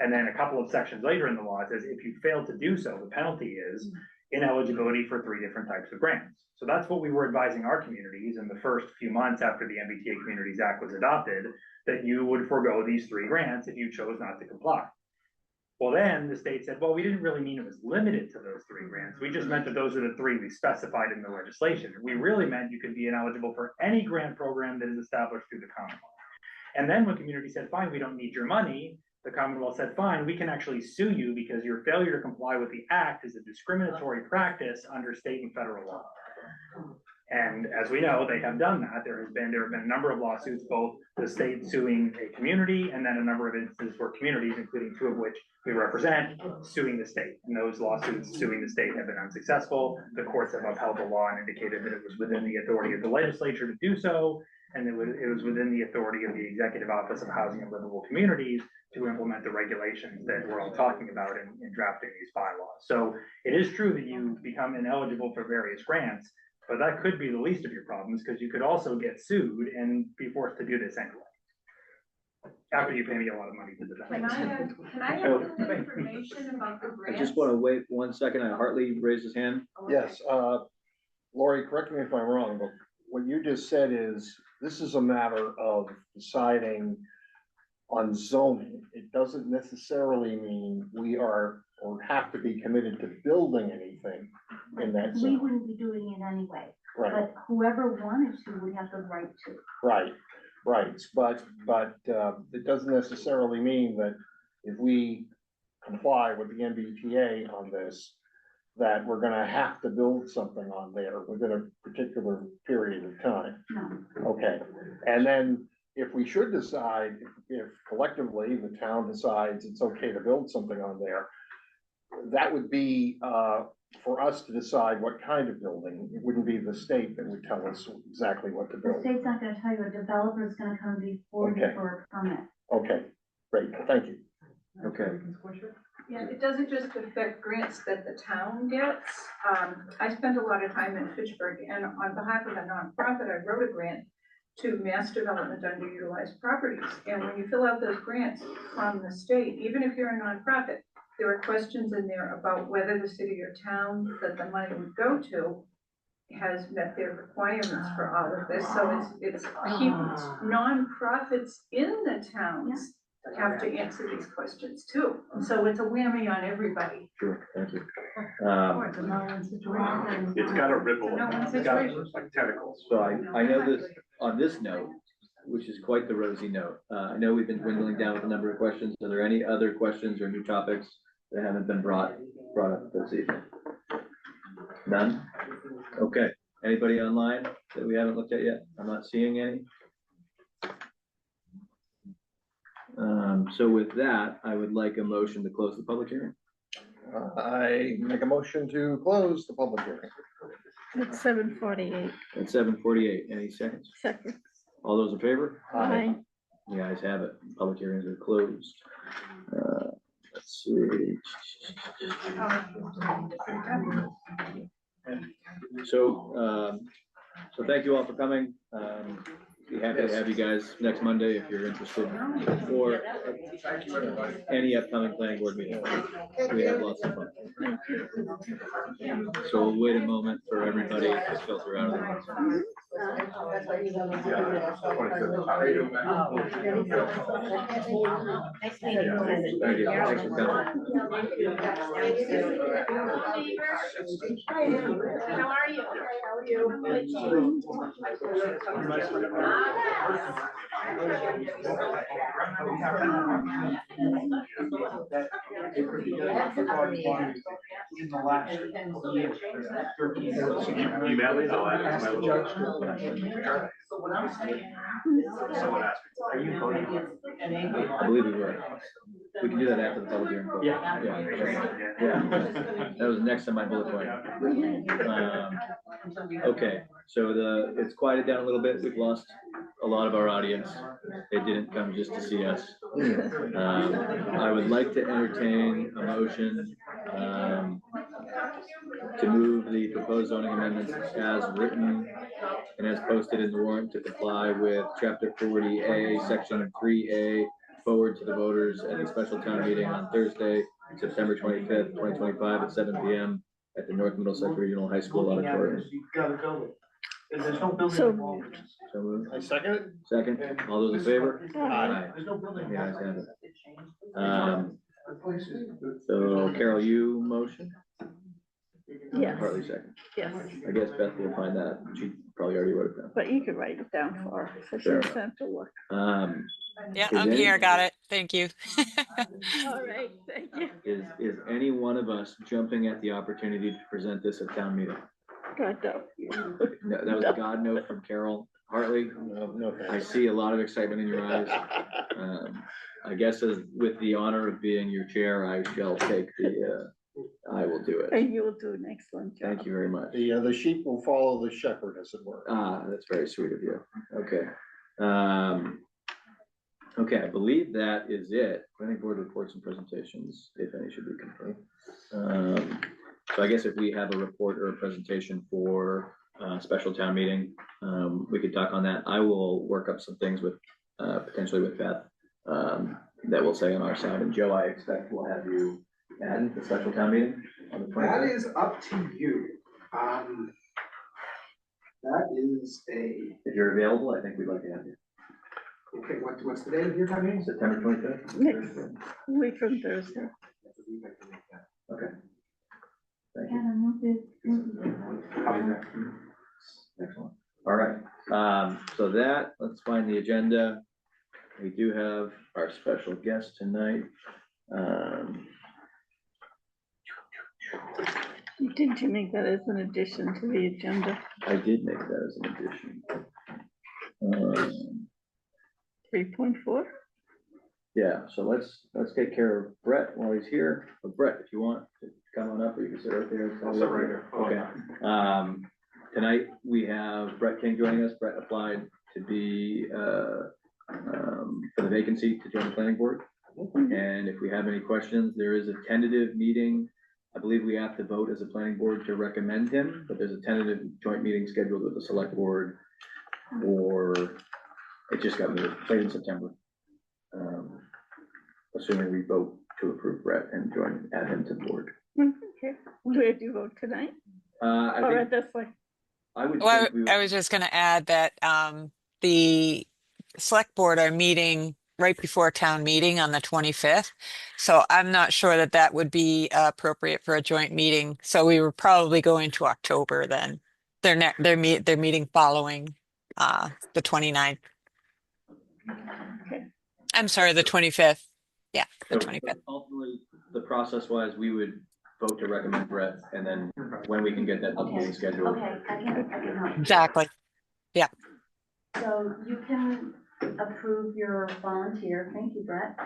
Speaker 10: And then a couple of sections later in the law, it says if you fail to do so, the penalty is ineligibility for 3 different types of grants. So that's what we were advising our communities in the first few months after the MBTA Communities Act was adopted, that you would forego these 3 grants if you chose not to comply. Well, then the state said, well, we didn't really mean it was limited to those 3 grants. We just meant that those are the 3 we specified in the legislation. We really meant you could be ineligible for any grant program that is established through the Commonwealth. And then when community said, fine, we don't need your money, the Commonwealth said, fine, we can actually sue you because your failure to comply with the act is a discriminatory practice under state and federal law. And as we know, they have done that. There have been a number of lawsuits, both the state suing a community, and then a number of instances for communities, including 2 of which we represent, suing the state. And those lawsuits suing the state have been unsuccessful. The courts have upheld the law and indicated that it was within the authority of the legislature to do so, and it was within the authority of the Executive Office of Housing and Livable Communities to implement the regulations that we're all talking about in drafting these bylaws. So it is true that you become ineligible for various grants, but that could be the least of your problems, because you could also get sued and be forced to do this anyway, after you pay me a lot of money to defend.
Speaker 14: Can I have a little information about the
Speaker 1: I
Speaker 14: grants?
Speaker 1: just want to wait 1 second. Hartley raised his hand.
Speaker 3: Yes, Lori, correct me if I'm wrong, but what you just said is, this is a matter of deciding on zoning. It doesn't necessarily mean we are or have to be committed to building anything in that
Speaker 17: We
Speaker 3: zone.
Speaker 17: wouldn't be doing it anyway,
Speaker 3: Right,
Speaker 17: but whoever wanted to would have the right to.
Speaker 3: right. rights, but it doesn't necessarily mean that if we comply with the MBTA on this, that we're gonna have to build something on there within a particular period of time.
Speaker 17: No.
Speaker 3: Okay, and then if we should decide, if collectively the town decides it's okay to build something on there, that would be, for us to decide what kind of building. It wouldn't be the state that would tell us exactly what to
Speaker 17: The
Speaker 3: build.
Speaker 17: state's not gonna tell you, a developer's gonna come before you
Speaker 3: Okay.
Speaker 17: for a permit.
Speaker 3: Okay, great, thank you.
Speaker 1: Okay.
Speaker 14: Yeah, it doesn't just affect grants that the town gets. I spent a lot of time in Fitchburg, and on behalf of a nonprofit, I wrote a grant to mass development underutilized properties. And when you fill out those grants from the state, even if you're a nonprofit, there are questions in there about whether the city or town that the money would go to has met their requirements for all of this. So it's people, nonprofits in the towns have to answer these questions too. So it's a whammy on everybody.
Speaker 1: Sure, thank you.
Speaker 14: It's a no-win situation.
Speaker 7: It's got a ripple,
Speaker 14: It's a no-win
Speaker 7: it's got
Speaker 14: situation.
Speaker 7: like tentacles.
Speaker 1: So I know this, on this note, which is quite the rosy note, I know we've been dwindling down with a number of questions. Are there any other questions or new topics that haven't been brought up this evening? None? Okay, anybody online that we haven't looked at yet? I'm not seeing any. So with that, I would like a motion to close the public hearing.
Speaker 3: I make a motion to close the public hearing.
Speaker 2: It's 7:48.
Speaker 1: At 7:48, any seconds?
Speaker 2: Second.
Speaker 1: All those in favor?
Speaker 2: Aye.
Speaker 1: The ayes have it. Public hearings are closed. Let's see. So thank you all for coming. Be happy to have you guys next Monday if you're interested, or any upcoming planning board meeting. We have lots of fun. So we'll wait a moment for everybody to filter out of the room.
Speaker 9: Nice meeting you.
Speaker 1: Thank you. Thanks for coming.
Speaker 9: How are you?
Speaker 6: In the last year.
Speaker 7: Email me, I'll add it to my little. Someone asked me, are you voting?
Speaker 1: I believe we were. We can do that after the public hearing. Vote.
Speaker 7: Yeah.
Speaker 1: Yeah. That was next on my bullet point. Okay, so it's quieted down a little bit. We've lost a lot of our audience. They didn't come just to see us. I would like to entertain a motion to move the proposed zoning amendments as written and as posted in the warrant to comply with chapter 40A, section 3A, forward to the voters at the special town meeting on Thursday, September 25th, 2025 at 7 p.m. at the North Middlesex Regional High School auditorium.
Speaker 6: There's no building
Speaker 2: So
Speaker 6: involved.
Speaker 1: So moved.
Speaker 3: I second it.
Speaker 1: Second, all those in favor?
Speaker 2: Aye.
Speaker 6: There's no building.
Speaker 1: The ayes have it. So Carol, you motion?
Speaker 2: Yes.
Speaker 1: Hartley second.
Speaker 2: Yes,
Speaker 1: I guess Beth will find that. She probably already wrote it down.
Speaker 2: but you can write it down for her, so she
Speaker 1: Sure.
Speaker 2: doesn't have to look.
Speaker 16: Yeah,
Speaker 1: Is
Speaker 16: I'm
Speaker 1: any-
Speaker 16: here. Got it. Thank you.
Speaker 2: All right, thank you.
Speaker 1: Is any one of us jumping at the opportunity to present this at town meeting?
Speaker 2: God, no.
Speaker 1: No, that was a God note from Carol. Hartley,
Speaker 3: No,
Speaker 1: I
Speaker 3: thanks.
Speaker 1: see a lot of excitement in your eyes. I guess as with the honor of being your chair, I shall take I will do it.
Speaker 2: And you will do an excellent job.
Speaker 1: Thank you very much.
Speaker 3: The sheep will follow the shepherd, as it were.
Speaker 1: That's very sweet of you. Okay. Okay, I believe that is it. Planning board reports and presentations, if any, should be confirmed. So I guess if we have a report or a presentation for special town meeting, we could talk on that. I will work up some things with potentially with Beth that we'll say on our side. And Joe, I expect we'll have you at the special town meeting on the 25th.
Speaker 6: That is up to you. That is
Speaker 1: If you're available, I think we'd like to have you.
Speaker 6: okay, what's the date of your time meeting?
Speaker 1: September 25th?
Speaker 2: Next week from Thursday.
Speaker 1: Okay. Thank you.
Speaker 17: Adam,
Speaker 1: Excellent. All right. So that, let's let's find the agenda. We do have our special guest tonight.
Speaker 2: Didn't you make that as an addition to the agenda?
Speaker 1: I did make that as an addition.
Speaker 2: 3.4?
Speaker 1: Yeah, so let's take care of Brett while he's here. But Brett, if you want to come on up, or you can sit right there.
Speaker 3: I'll sit right here.
Speaker 1: Okay. Tonight we have Brett King joining us. Brett applied to be for the vacancy to join the planning board. And if we have any questions, there is a tentative meeting. I believe we have to vote as a planning board to recommend him, but there's a tentative joint meeting scheduled with the select board, or it just got moved, late in September. Assuming we vote to approve Brett and add him to the board.
Speaker 2: Okay, where do you vote tonight?
Speaker 1: I
Speaker 2: Or
Speaker 1: think,
Speaker 2: at this way?
Speaker 1: I would
Speaker 16: Well,
Speaker 1: think we would.
Speaker 16: I was just going to add that the select board are meeting right before town meeting on the 25th. So I'm not sure that that would be appropriate for a joint meeting. So we were probably going to October then. They're meeting following the 29th.
Speaker 2: Okay.
Speaker 16: I'm sorry, the 25th. Yeah, the
Speaker 1: So
Speaker 16: 25th.
Speaker 1: ultimately, the process wise, we would vote to recommend Brett, and then when we can get that meeting scheduled.
Speaker 17: Okay, I can help.
Speaker 16: Exactly. Yeah.
Speaker 17: So you can approve your volunteer, thank you, Brett.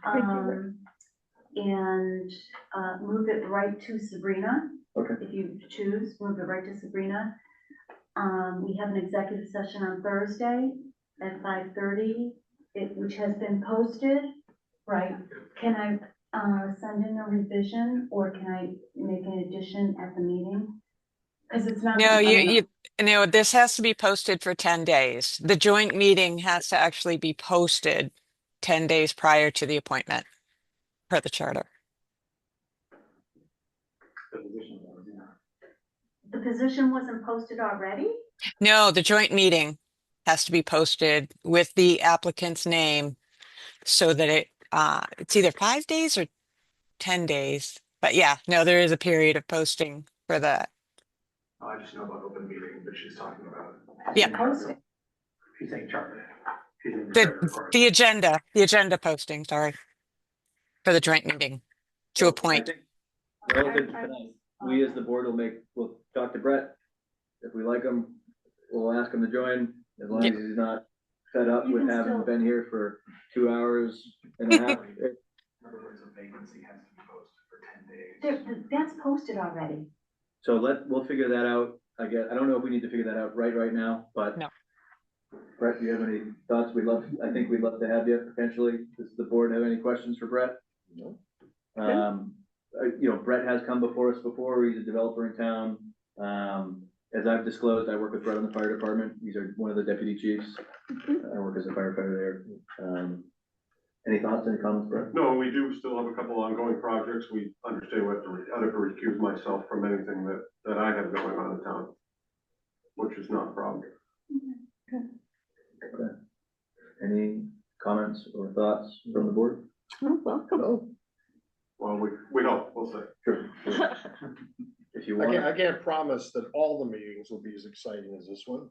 Speaker 2: Thank you, Brett.
Speaker 17: And move it right to Sabrina.
Speaker 1: Okay.
Speaker 17: If you choose, move it right to Sabrina. We have an executive session on Thursday at 5:30, which has been posted, right? Can I send in a revision, or can I make an addition at the meeting? Because it's not.
Speaker 16: No, this has to be posted for 10 days. The joint meeting has to actually be posted 10 days prior to the appointment per the charter.
Speaker 17: The position wasn't posted already?
Speaker 16: No, the joint meeting has to be posted with the applicant's name so that it's either 5 days or 10 days. But yeah, no, there is a period of posting for that.
Speaker 6: I just know about open meeting that she's talking about.
Speaker 16: Yeah.
Speaker 17: Posted.
Speaker 6: She's saying charter. She's in
Speaker 16: The agenda posting, sorry, for the joint meeting to appoint.
Speaker 1: I think relative to tonight, we as the board we'll talk to Brett. If we like him, we'll ask him to join, as long as he's not fed up with having been here for 2 hours and a half.
Speaker 6: In other words, a vacancy has to be posted for 10 days.
Speaker 17: That's posted already.
Speaker 1: So we'll figure that out. I don't know if we need to figure that out right now, but.
Speaker 16: No.
Speaker 1: Brett, do you have any thoughts? I think we'd love to have you potentially. Does the board have any questions for Brett? No. Brett has come before us before. He's a developer in town. As I've disclosed, I work with Brett on the fire department. He's one of the deputy chiefs. I work as a firefighter there. Any thoughts, any comments, Brett?
Speaker 18: No, we do still have a couple ongoing projects. We understand we have to, I have to recuse myself from anything that I have going on in town, which is not a problem.
Speaker 1: Okay. Any comments or thoughts from the board?
Speaker 2: Oh, welcome.
Speaker 18: Well, we hope, we'll see.
Speaker 1: Sure. If you want.
Speaker 3: I can't promise that all the meetings will be as exciting as this one.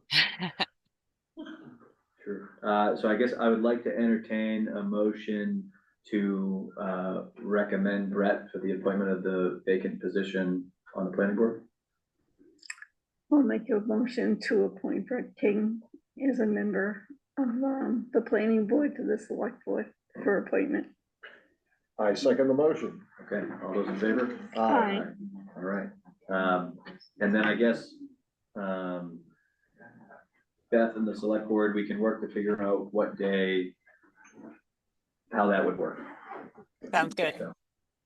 Speaker 1: Sure. So I guess I would like to entertain a motion to recommend Brett for the appointment of the vacant position on the planning board.
Speaker 2: I'll make a motion to appoint Brett King as a member of the planning board to the select board for appointment.
Speaker 3: I second the motion.
Speaker 1: Okay, all those in favor?
Speaker 2: Aye.
Speaker 1: All right. And then I guess Beth and the select board, we can work to figure out what day, how that would work.
Speaker 16: Sounds good.
Speaker 1: So,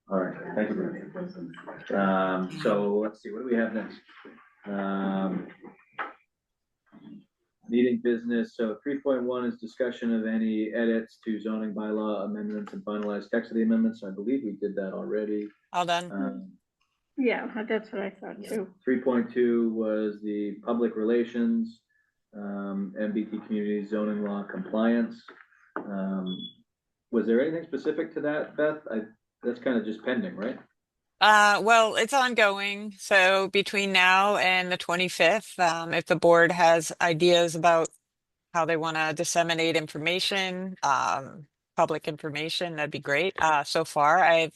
Speaker 1: all right, thank you, Brett. So let's see, what do we have next? Meeting business. So 3.1 is discussion of any edits to zoning bylaw amendments and finalized text of the amendments. I believe we did that already.
Speaker 16: All done.
Speaker 2: Yeah, that's what I thought too.
Speaker 1: 3.2 was the public relations, MBT community zoning law compliance. Was there anything specific to that, Beth? That's kind of just pending, right?
Speaker 16: Well, it's ongoing. So between now and the 25th, if the board has ideas about how they want to disseminate information, public information, that'd be great. So far, I've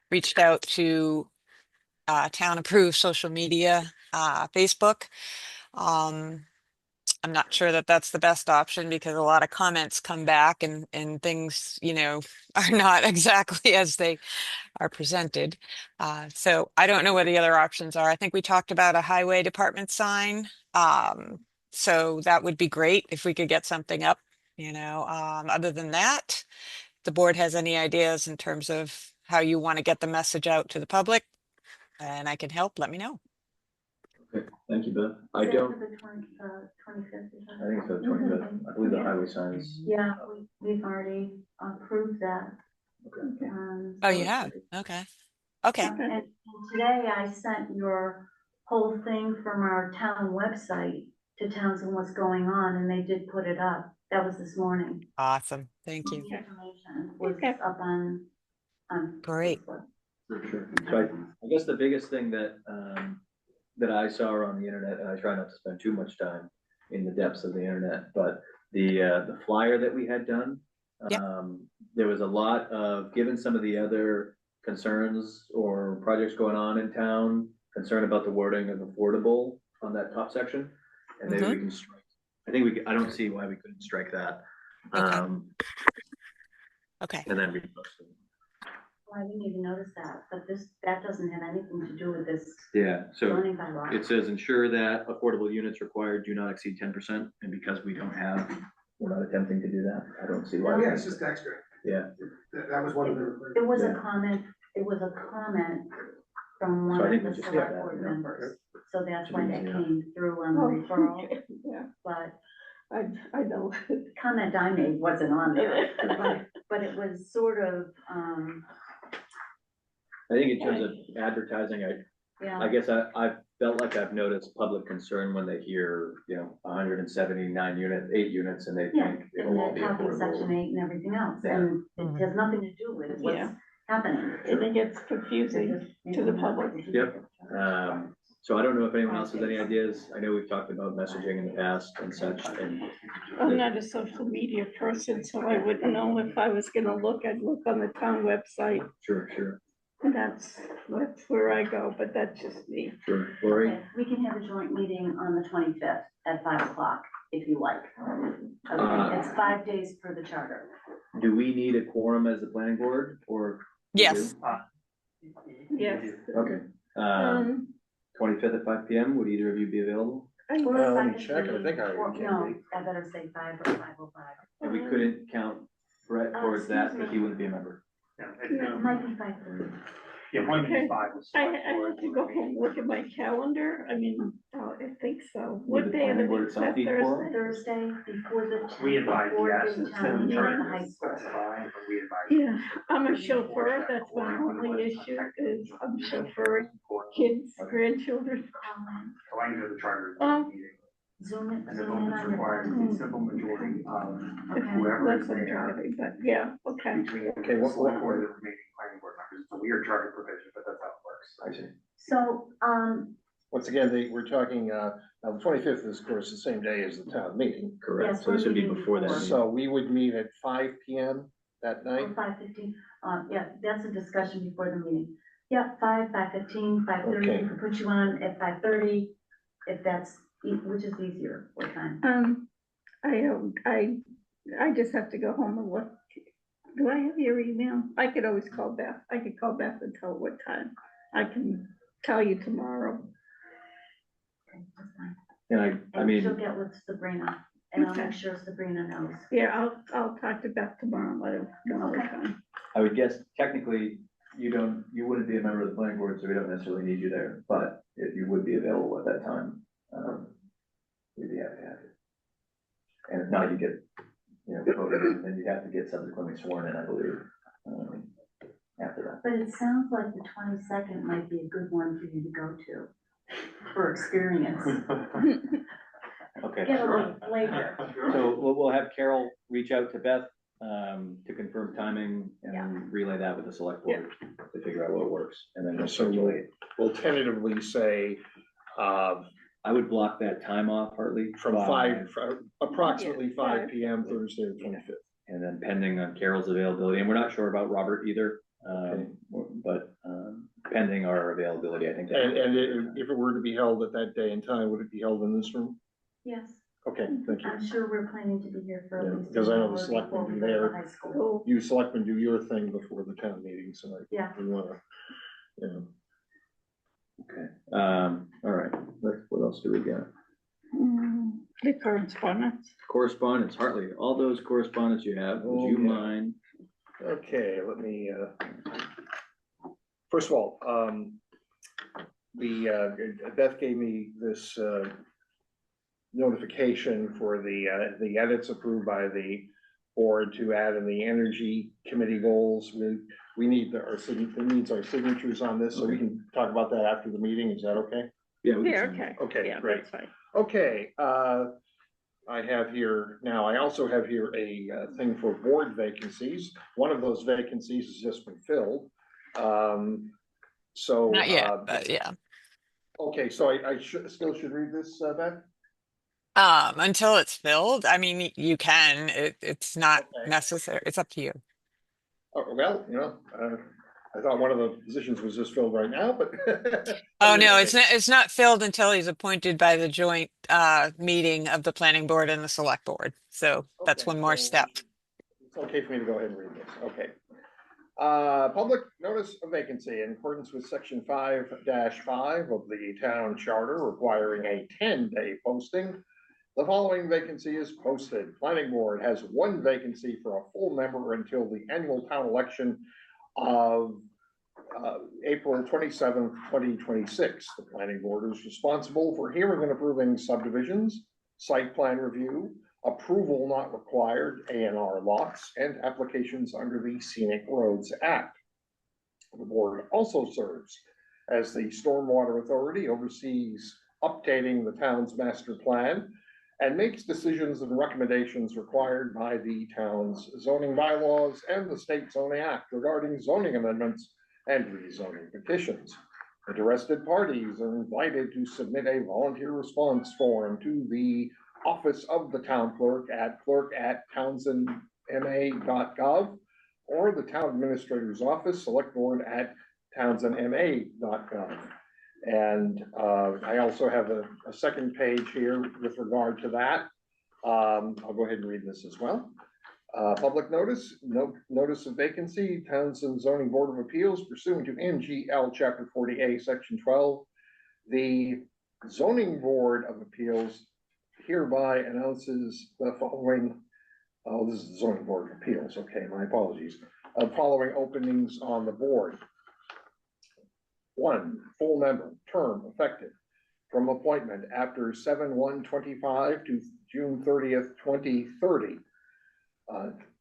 Speaker 16: reached out to town approved social media, Facebook. I'm not sure that that's the best option because a lot of comments come back and things, are not exactly as they are presented. So I don't know what the other options are. I think we talked about a highway department sign. So that would be great if we could get something up, other than that, the board has any ideas in terms of how you want to get the message out to the public and I can help, let me know.
Speaker 1: Okay, thank you, Beth. I
Speaker 17: Is that
Speaker 1: don't,
Speaker 17: for the 25th?
Speaker 1: I think so, 25th. I believe the highway signs.
Speaker 17: Yeah, we've already approved that.
Speaker 1: Okay.
Speaker 16: Oh, you have? Okay. Okay.
Speaker 17: And today I sent your whole thing from our town website to Townsend What's Going On, and they did put it up. That was this morning.
Speaker 16: Awesome. Thank
Speaker 17: The
Speaker 16: you.
Speaker 17: information was up on.
Speaker 16: Great.
Speaker 1: For sure. So I guess the biggest thing that, that I saw on the internet, and I try not to spend too much time in the depths of the internet, but the flyer that we had done, there was a lot of, given some of the other concerns or projects going on in town, concern about the wording of affordable on that top section. And maybe we can strike, I don't see why we couldn't strike that.
Speaker 16: Okay.
Speaker 1: And then repost it.
Speaker 17: Well, I didn't even notice that, but that doesn't have anything to do with this.
Speaker 1: Yeah, so
Speaker 17: zoning bylaw.
Speaker 1: it says ensure that affordable units required do not exceed 10%, and because we don't have, we're not attempting to do that, I don't see why.
Speaker 6: Yeah, it's just extra.
Speaker 1: Yeah.
Speaker 6: That was one of the.
Speaker 17: It was a comment from one
Speaker 1: So I
Speaker 17: of
Speaker 1: think we
Speaker 17: the
Speaker 1: just
Speaker 17: select
Speaker 1: get that,
Speaker 17: board
Speaker 1: yeah.
Speaker 17: members, so that's why that
Speaker 1: Yeah.
Speaker 17: came through on the
Speaker 2: Oh,
Speaker 17: referral,
Speaker 2: yeah,
Speaker 17: but
Speaker 2: I know.
Speaker 17: the comment I made wasn't on there, but it was sort of,
Speaker 1: I think in terms of advertising,
Speaker 17: yeah.
Speaker 1: I guess I felt like I've noticed public concern when they hear, 179 8 units, and they
Speaker 17: Yeah,
Speaker 1: think it'll
Speaker 17: and
Speaker 1: all be
Speaker 17: they're talking section
Speaker 1: affordable.
Speaker 17: 8 and everything else,
Speaker 1: Yeah.
Speaker 17: and it has nothing to do with what's
Speaker 2: Yeah.
Speaker 17: happening.
Speaker 2: I think it's confusing to the public.
Speaker 1: Yep. So I don't know if anyone else has any ideas. I know we've talked about messaging in the past and such, and
Speaker 2: I'm not a social media person, so I wouldn't know if I was gonna look, I'd look on the town website.
Speaker 1: sure,
Speaker 2: And that's where I go, but that's just me.
Speaker 1: sure. Lori?
Speaker 17: Okay, we can have a joint meeting on the 25th at 5 o'clock, if you like. Okay, it's 5 days per the charter.
Speaker 1: Do we need a quorum as the planning board, or? we
Speaker 16: Yes.
Speaker 1: do?
Speaker 2: Yes.
Speaker 1: Okay. 25th at 5 PM, would either of you be available?
Speaker 17: Or
Speaker 3: Let me
Speaker 17: 5:15,
Speaker 3: check, I think I
Speaker 17: or-
Speaker 3: can
Speaker 17: No,
Speaker 3: be.
Speaker 17: I better say 5 or 5:05.
Speaker 1: And we couldn't count Brett towards that,
Speaker 17: excuse
Speaker 1: because he
Speaker 17: me.
Speaker 1: wouldn't be a member.
Speaker 17: It might be 5:30.
Speaker 10: Yeah, one
Speaker 2: Okay.
Speaker 10: of 5 was.
Speaker 2: I have to go home, and look at my calendar, I mean, I think so.
Speaker 1: Would
Speaker 2: What
Speaker 1: the
Speaker 2: day of the
Speaker 1: planning board
Speaker 2: week is that,
Speaker 1: itself need quorum?
Speaker 2: Thursday?
Speaker 17: Thursday before the.
Speaker 10: We invite,
Speaker 17: before
Speaker 10: yes,
Speaker 17: the
Speaker 10: it's
Speaker 17: town
Speaker 10: in the
Speaker 17: meeting at the
Speaker 10: charter,
Speaker 17: high school.
Speaker 10: specify, but we invite.
Speaker 2: Yeah, I'm a chauffeur, that's my only issue, is I'm chauffeuring kids, grandchildren.
Speaker 10: Going to the charter meeting.
Speaker 17: Zoom it,
Speaker 10: And the
Speaker 17: zoom
Speaker 10: vote
Speaker 17: in
Speaker 10: is
Speaker 17: on your
Speaker 10: required
Speaker 17: phone.
Speaker 10: to be simple majority of
Speaker 17: Okay.
Speaker 10: whoever
Speaker 2: Less
Speaker 10: is
Speaker 2: than
Speaker 10: there
Speaker 2: driving, but yeah, okay.
Speaker 10: between
Speaker 3: Okay,
Speaker 10: the
Speaker 3: what-
Speaker 10: select board and the remaining planning board members. It's a weird charter provision, but that's how it works.
Speaker 1: I see.
Speaker 17: So,
Speaker 3: Once again, we're talking, now the 25th is, of course, the same day as the town meeting.
Speaker 1: Correct,
Speaker 17: Yes,
Speaker 1: so this would be
Speaker 17: we're
Speaker 1: before that.
Speaker 17: meeting
Speaker 1: meeting.
Speaker 3: So we would meet at 5 PM that
Speaker 17: or
Speaker 3: night.
Speaker 17: 5:15, yeah, that's a discussion before the meeting. Yeah, 5:15, 5:30,
Speaker 3: Okay.
Speaker 17: we could put you on at 5:30, if that's, which is easier, what time?
Speaker 2: I just have to go home and look. Do I have your email? I could always call Beth. I could call Beth and tell her what time. I can tell you tomorrow.
Speaker 17: Okay, that's fine.
Speaker 1: And I
Speaker 17: And
Speaker 1: mean,
Speaker 17: she'll get with Sabrina, and I'll
Speaker 2: Okay.
Speaker 17: make sure Sabrina knows.
Speaker 2: Yeah, I'll talk to Beth tomorrow and let her know what time.
Speaker 1: I would guess technically, you wouldn't be a member of the planning board, so we don't necessarily need you there, but if you would be available at that time, we'd be happy to have you. And if not, you get, voted, and then you have to get subsequently sworn in, I believe, after that.
Speaker 17: But it sounds like the 22nd might be a good one for you to go to, for experience.
Speaker 1: Okay.
Speaker 17: Get a later.
Speaker 1: So we'll have Carol reach out to Beth, to confirm timing and relay that with the select board to figure out what works, and then we'll
Speaker 3: So
Speaker 1: circulate.
Speaker 3: we'll tentatively say,
Speaker 1: I would block that time off, Hartley.
Speaker 3: From approximately
Speaker 2: Yeah,
Speaker 3: 5 PM Thursday, the 25th.
Speaker 1: And then pending on Carol's availability, and we're not sure about Robert either, but pending our availability, I think.
Speaker 3: And if it were to be held at that day and time, would it be held in this room?
Speaker 17: Yes,
Speaker 3: Okay, thank you.
Speaker 17: I'm sure we're planning to be here for
Speaker 3: Yeah,
Speaker 17: at least.
Speaker 3: because I know the
Speaker 17: an hour
Speaker 3: selectmen
Speaker 17: before
Speaker 3: do
Speaker 17: we go to the
Speaker 3: their-
Speaker 17: high school.
Speaker 3: You selectmen do your thing before the town meeting, so
Speaker 17: Yeah.
Speaker 3: we wanna, you know.
Speaker 1: Okay, all right, what else do we got?
Speaker 2: The correspondence.
Speaker 1: Correspondence, Hartley, all those correspondence you have, would you
Speaker 3: Okay.
Speaker 1: mind?
Speaker 3: Okay, let me, first of all, Beth gave me this, notification for the edits approved by the board to add in the energy committee goals. We need it needs our signatures on this, so we can talk about that after the meeting. Is that okay?
Speaker 1: Yeah.
Speaker 2: Yeah, okay.
Speaker 3: Okay,
Speaker 2: Yeah,
Speaker 3: great.
Speaker 2: that's fine.
Speaker 3: Okay, I have here, now I also have here a thing for board vacancies. One of those vacancies has just been filled. So.
Speaker 16: Not yet, but yeah.
Speaker 3: Okay, so I still should read this, Beth?
Speaker 16: Until it's filled, I mean, you can, it's not
Speaker 3: Okay.
Speaker 16: necessary. It's up to you.
Speaker 3: Oh, well, you know, I thought one of the positions was just filled right now, but.
Speaker 16: Oh, no, it's not filled until he's appointed by the joint meeting of the planning board and the select board. So that's
Speaker 3: Okay,
Speaker 16: one more
Speaker 3: so
Speaker 16: step.
Speaker 3: It's okay for me to go ahead and read this, okay. Public notice of vacancy in accordance with section 5-5 of the town charter requiring a 10-day posting. The following vacancy is posted. Planning board has one vacancy for a full member until the annual town election of April 27th, 2026. The planning board is responsible for hearing and approving subdivisions, site plan review, approval not required, A&R lots, and applications under the Scenic Roads Act. The board also serves as the Stormwater Authority, oversees updating the town's master plan, and makes decisions and recommendations required by the town's zoning bylaws and the State Zoning Act regarding zoning amendments and rezoning petitions. Interested parties are invited to submit a volunteer response form to the office of the town clerk at clerk@townsendma.gov or the town administrator's office, select board at townsendma.gov. And I also have a second page here with regard to that. I'll go ahead and read this as well. Public notice, notice of vacancy, Townsend Zoning Board of Appeals pursuant to MGL Chapter 40A, Section 12. The Zoning Board of Appeals hereby announces the following, oh, this is the Zoning Board of Appeals, okay, my apologies. Following openings on the board. 1, full member, term effective from appointment after 7/1/25 to June 30th, 2030.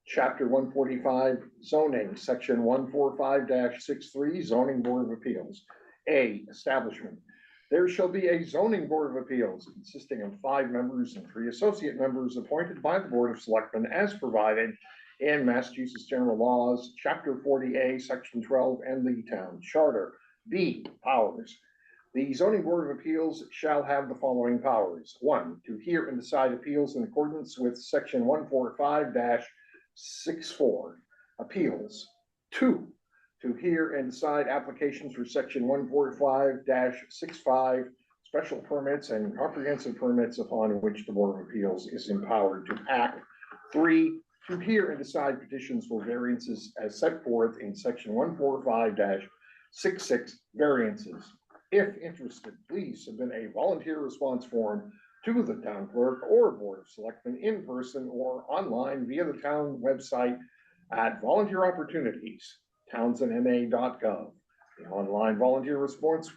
Speaker 3: Chapter 145 zoning, section 145-63 zoning board of appeals. A, establishment. There shall be a zoning board of appeals consisting of 5 members and 3 associate members appointed by the Board of Selectmen as provided in Massachusetts General Laws, Chapter 40A, Section 12, and the Town Charter. B, powers. The zoning board of appeals shall have the following powers. 1, to hear and decide appeals in accordance with section 145-64 appeals. 2, to hear and decide applications for section 145-65 special permits and comprehensive permits upon which the Board of Appeals is empowered to act. 3, to hear and decide petitions for variances as set forth in section 145-66 variances. If interested, please submit a volunteer response form to the town clerk or Board of Selectmen in person or online via the town website at Volunteer Opportunities, townsendma.gov. The online volunteer response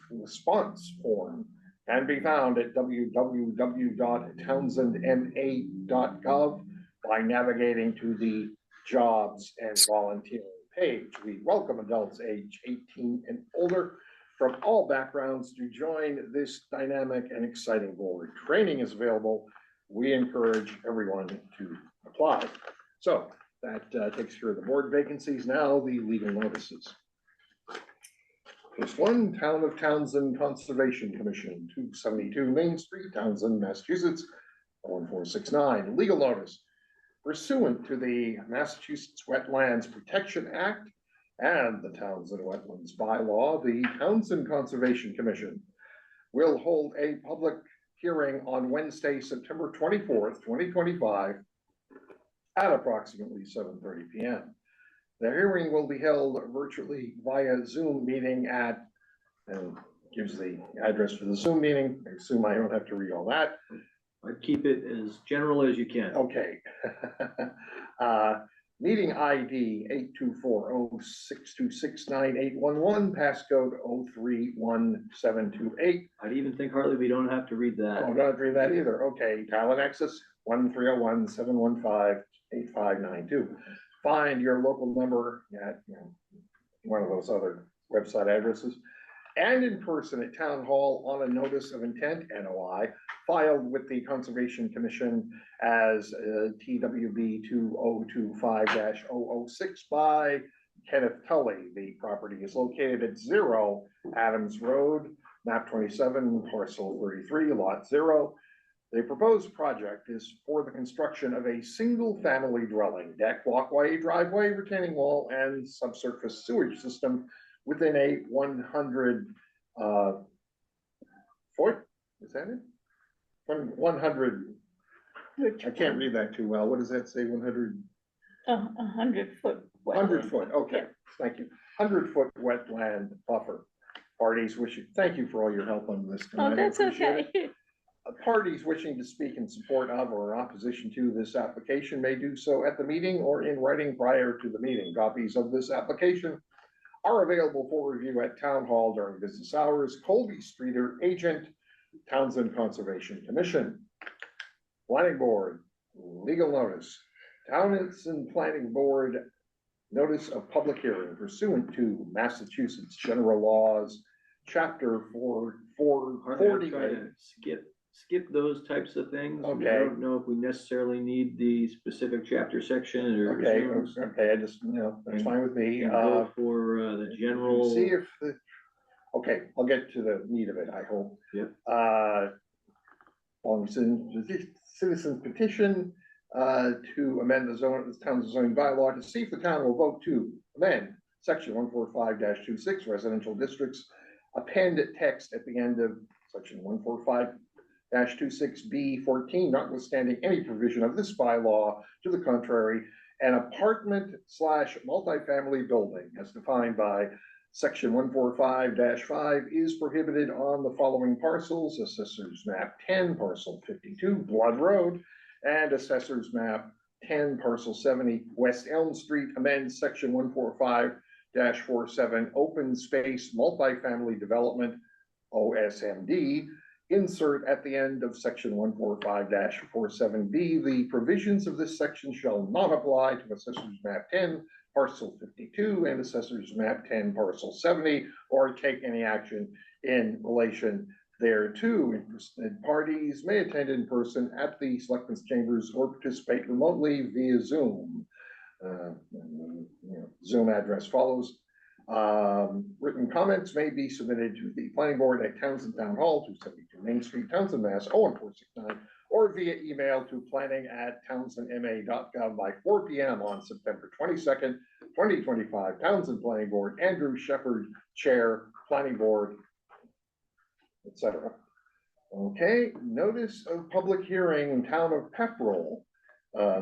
Speaker 3: form can be found at www.townsendma.gov by navigating to the Jobs and Volunteering page. We welcome adults age 18 and older from all backgrounds to join this dynamic and exciting board. Training is available. We encourage everyone to apply. So that takes care of the board vacancies. Now the legal notices. First one, Town of Townsend Conservation Commission, 272 Main Street, Townsend, Massachusetts, 1469. Legal notice pursuant to the Massachusetts Wetlands Protection Act and the Townsend Wetlands Bylaw, the Townsend Conservation Commission will hold a public hearing on Wednesday, September 24th, 2025 at approximately 7:30 p.m. The hearing will be held virtually via Zoom meeting at, and gives the address for the Zoom meeting. I assume I don't have to read all that.
Speaker 1: I'd keep it as general as you can.
Speaker 3: Okay. Meeting ID 8240-626-9811, passcode 031728.
Speaker 1: I'd even think, Hartley, we don't have to read that.
Speaker 3: Oh, don't read that either. Okay, Talent Access 1301-715-8592. Find your local number at one of those other website addresses. And in person at Town Hall on a notice of intent, NOI, filed with the Conservation Commission as TWB 2025-006 by Kenneth Tully. The property is located at 0 Adams Road, map 27, parcel 33, lot 0. The proposed project is for the construction of a single-family dwelling, deck, walkway, driveway, retaining wall, and subsurface sewage system within a 100 foot, is that it? 100, I can't read that too well. What does that say, 100?
Speaker 2: 100-foot.
Speaker 3: 100 foot, okay, thank you. 100-foot wetland buffer. Parties wishing, thank you for all your help on this tonight.
Speaker 2: Oh, that's
Speaker 3: I appreciate
Speaker 2: okay.
Speaker 3: it. Parties wishing to speak in support of or opposition to this application may do so at the meeting or in writing prior to the meeting. Copies of this application are available for review at Town Hall during business hours. Colby Streeter, agent, Townsend Conservation Commission. Planning Board, legal notice. Townsend Planning Board, notice of public hearing pursuant to Massachusetts General Laws, Chapter 440.
Speaker 1: Try to skip those types of things.
Speaker 3: Okay.
Speaker 1: I don't know if we necessarily need the specific chapter section or.
Speaker 3: Okay,
Speaker 1: zones.
Speaker 3: okay, I just, that's fine with me.
Speaker 1: And go for the general.
Speaker 3: See if the, okay, I'll get to the meat of it, I hope.
Speaker 1: Yep.
Speaker 3: On citizen petition, to amend the town's zoning bylaw to see if the town will vote to amend section 145-26 residential districts. Append text at the end of section 145-26B14, notwithstanding any provision of this bylaw to the contrary, an apartment/multifamily building as defined by section 145-5 is prohibited on the following parcels: Assessor's Map 10, parcel 52, Blood Road, and Assessor's Map 10, parcel 70, West Elm Street. Amend section 145-47, open space multifamily development, OSMD. Insert at the end of section 145-47B, the provisions of this section shall not apply to Assessor's Map 10, parcel 52, and Assessor's Map 10, parcel 70, or take any action in relation thereto. Interested parties may attend in person at the Selectmen's Chambers or participate remotely via Zoom. Zoom address follows. Written comments may be submitted to the planning board at Townsend Town Hall, 272 Main Street, Townsend, Mass. 01469, or via email to planning@townsendma.gov by 4 p.m. on September 22nd, 2025. Townsend Planning Board, Andrew Shepherd, Chair, Planning Board, etc. Okay, notice of public hearing, Town of Pepperell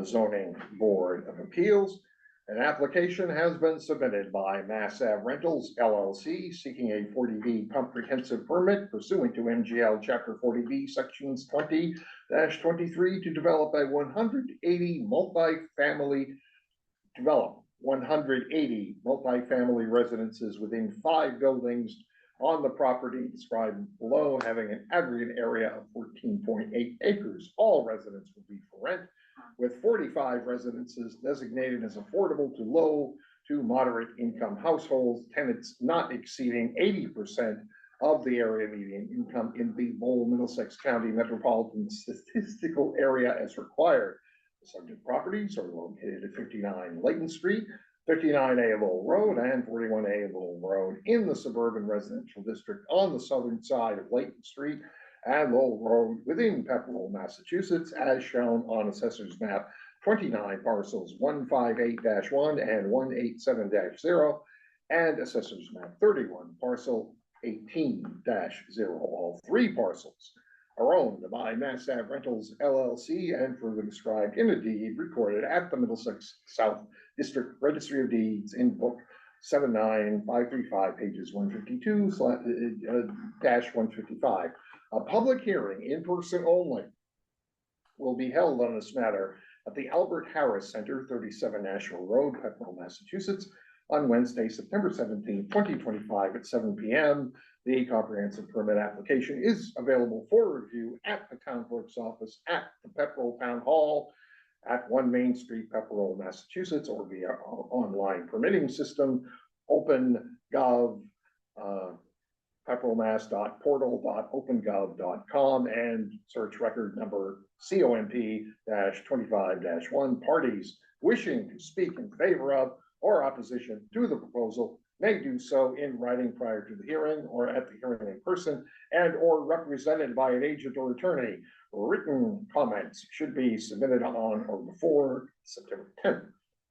Speaker 3: Zoning Board of Appeals. An application has been submitted by Mass Ave Rentals LLC seeking a 40B comprehensive permit pursuant to MGL Chapter 40B Sections 20-23 to develop a 180 multifamily residences within 5 buildings on the property described below, having an aggregate area of 14.8 acres. All residents will be for rent, with 45 residences designated as affordable to low to moderate income households, tenants not exceeding 80% of the area median income in the Lowell Middlesex County Metropolitan Statistical Area as required. The subject properties are located at 59 Layton Street, 59A Lowell Road and 41A Lowell Road in the suburban residential district on the southern side of Layton Street and Lowell Road within Pepperell, Massachusetts, as shown on Assessor's Map 29, parcels 158-1 and 187-0, and Assessor's Map 31, parcel 18-0. All three parcels are owned by Mass Ave Rentals LLC and further described in a deed recorded at the Middlesex South District Registry of Deeds in Book 79535, pages 152-155. A public hearing in person only will be held on this matter at the Albert Harris Center, 37 Nashville Road, Pepperell, Massachusetts, on Wednesday, September 17, 2025 at 7 p.m. The comprehensive permit application is available for review at the town clerk's office at the Pepperell Town Hall at 1 Main Street, Pepperell, Massachusetts, or via our online permitting system, OpenGov, pepperellmass.portal.opengov.com, and search record number COMP-25-1. Parties wishing to speak in favor of or opposition to the proposal may do so in writing prior to the hearing or at the hearing in person and or represented by an agent or attorney. Written comments should be submitted on or before September 10th,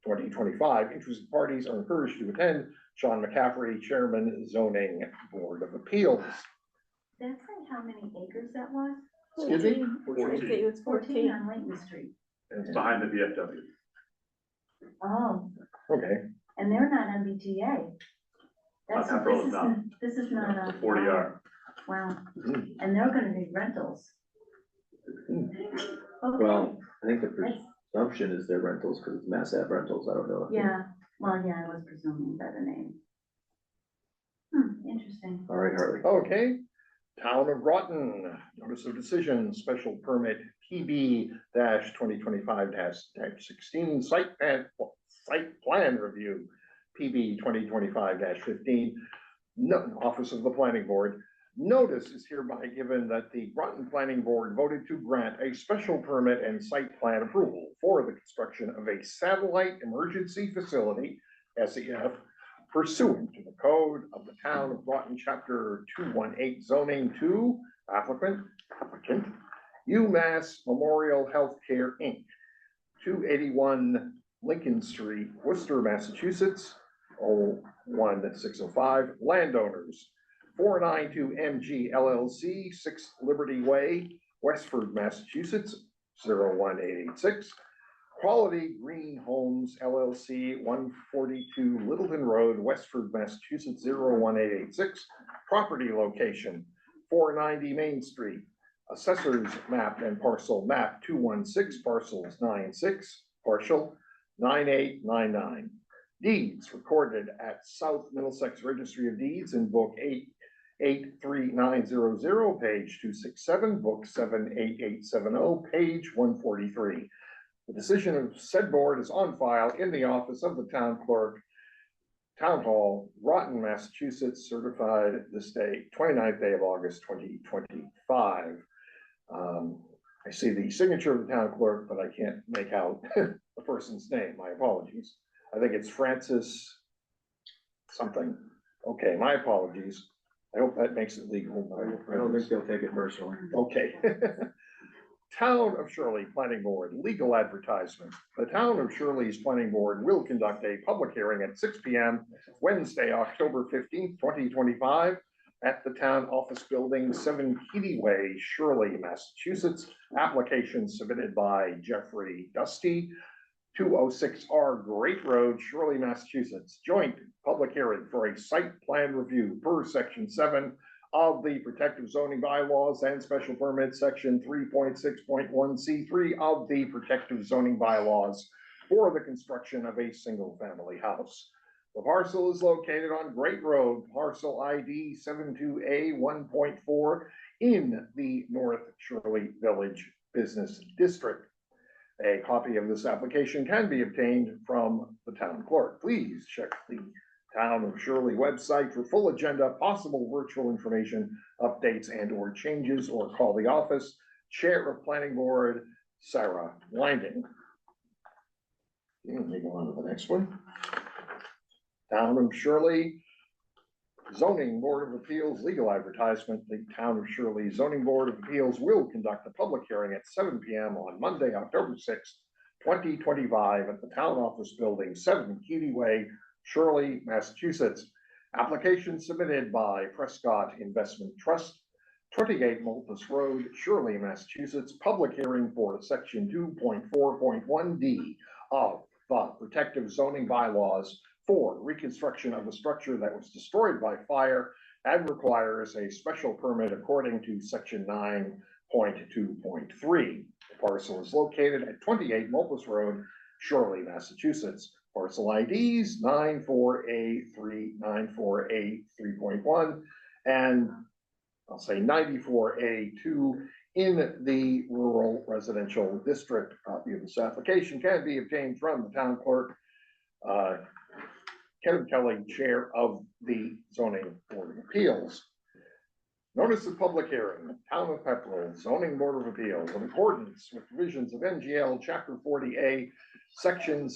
Speaker 3: 2025. Interested parties are encouraged to attend. Sean McCaffrey, Chairman, Zoning Board of Appeals.
Speaker 17: That's like how many acres that was?
Speaker 3: Excuse me?
Speaker 7: 14.
Speaker 2: It was
Speaker 17: 14 on Layton Street.
Speaker 7: It's behind the VFW.
Speaker 17: Oh,
Speaker 3: Okay.
Speaker 17: and they're not MBTA. That's,
Speaker 7: Pepperell is not.
Speaker 17: this is not a.
Speaker 7: 40R.
Speaker 17: Wow, and they're gonna be rentals. Okay.
Speaker 1: Well, I think the
Speaker 17: That's-
Speaker 1: presumption is they're rentals because it's Mass Ave Rentals. I don't know.
Speaker 17: Yeah, well, yeah, I was presuming by the name. Interesting.
Speaker 1: All right, Harley.
Speaker 3: Okay. Town of Groton, notice of decision, special permit PB 2025-16, site plan review, PB 2025-15, Office of the Planning Board. Notice is hereby given that the Groton Planning Board voted to grant a special permit and site plan approval for the construction of a satellite emergency facility, SEF, pursuant to the code of the town of Groton, chapter 218, zoning to applicant, UMass Memorial Healthcare, Inc., 281 Lincoln Street, Worcester, Massachusetts, 01605, landowners, 492 MG LLC, 6 Liberty Way, Westford, Massachusetts, 01886, Quality Green Homes LLC, 142 Littleton Road, Westford, Massachusetts, 01886, property location, 490 Main Street, assessors map and parcel map 216, parcels 96, partial 9899. Deeds recorded at South Middlesex Registry of Deeds in Book 83900, page 267, Book 78870, page 143. The decision of said board is on file in the office of the town clerk, Town Hall, Groton, Massachusetts, certified this day, 29th day of August, 2025. I see the signature of the town clerk, but I can't make out the person's name. My apologies. I think it's Francis something. Okay, my apologies. I hope that makes it legal.
Speaker 1: I don't think they'll take it personally.
Speaker 3: Okay. Town of Shirley Planning Board, legal advertisement. The Town of Shirley's Planning Board will conduct a public hearing at 6 p.m. Wednesday, October 15th, 2025 at the Town Office Building, 7 Keady Way, Shirley, Massachusetts. Application submitted by Jeffrey Dusty, 206R Great Road, Shirley, Massachusetts. Joint public hearing for a site plan review per section 7 of the protective zoning bylaws and special permit section 3.6.1C3 of the protective zoning bylaws for the construction of a single family house. The parcel is located on Great Road, parcel ID 72A1.4 in the North Shirley Village Business District. A copy of this application can be obtained from the town clerk. Please check the Town of Shirley website for full agenda, possible virtual information, updates and or changes, or call the office. Chair of Planning Board, Sarah Winding. Move on to the next one. Town of Shirley Zoning Board of Appeals legal advertisement. The Town of Shirley Zoning Board of Appeals will conduct a public hearing at 7 p.m. on Monday, October 6th, 2025 at the Town Office Building, 7 Keady Way, Shirley, Massachusetts. Application submitted by Prescott Investment Trust, 28 Multus Road, Shirley, Massachusetts. Public hearing for section 2.4.1D of the protective zoning bylaws for reconstruction of a structure that was destroyed by fire and requires a special permit according to section 9.2.3. The parcel is located at 28 Multus Road, Shirley, Massachusetts. Parcel IDs 94A3, 94A3.1, and I'll say 94A2 in the rural residential district. Copy of this application can be obtained from the town clerk, Kevin Kelly, chair of the Zoning Board of Appeals. Notice of public hearing, Town of Pepperell Zoning Board of Appeals, in accordance with provisions of NGL Chapter 40A, Section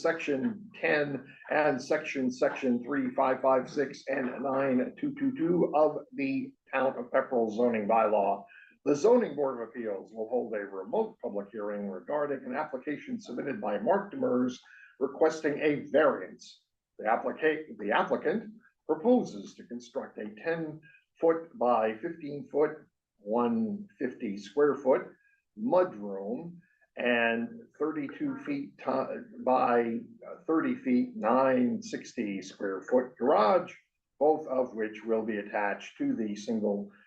Speaker 3: 10, and Section 3556 and 9222 of the Town of Pepperell zoning bylaw. The Zoning Board of Appeals will hold a remote public hearing regarding an application submitted by Mark Demers requesting a variance. The applicant proposes to construct a 10-foot by 15-foot, 150 square foot mudroom and 32 feet by 30 feet, 960 square foot garage, both of which will be attached to the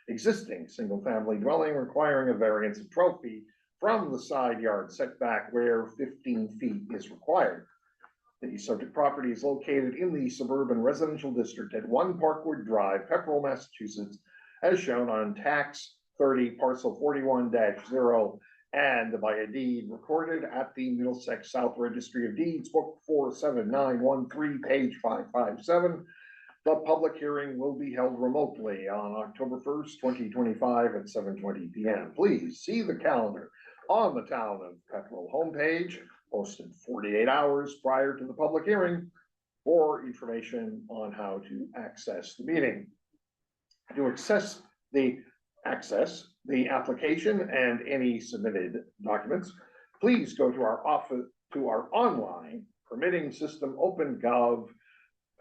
Speaker 3: existing single family dwelling, requiring a variance of 12 feet from the side yard setback where 15 feet is required. The subject property is located in the suburban residential district at 1 Parkwood Drive, Pepperell, Massachusetts, as shown on tax 30 parcel 41-0 and by a deed recorded at the Middlesex South Registry of Deeds, book 47913, page 557. The public hearing will be held remotely on October 1st, 2025 at 7:20 p.m. Please see the calendar on the Town of Pepperell homepage, posted 48 hours prior to the public hearing, for information on how to access the meeting. To access the application and any submitted documents, please go to our online permitting system, OpenGov,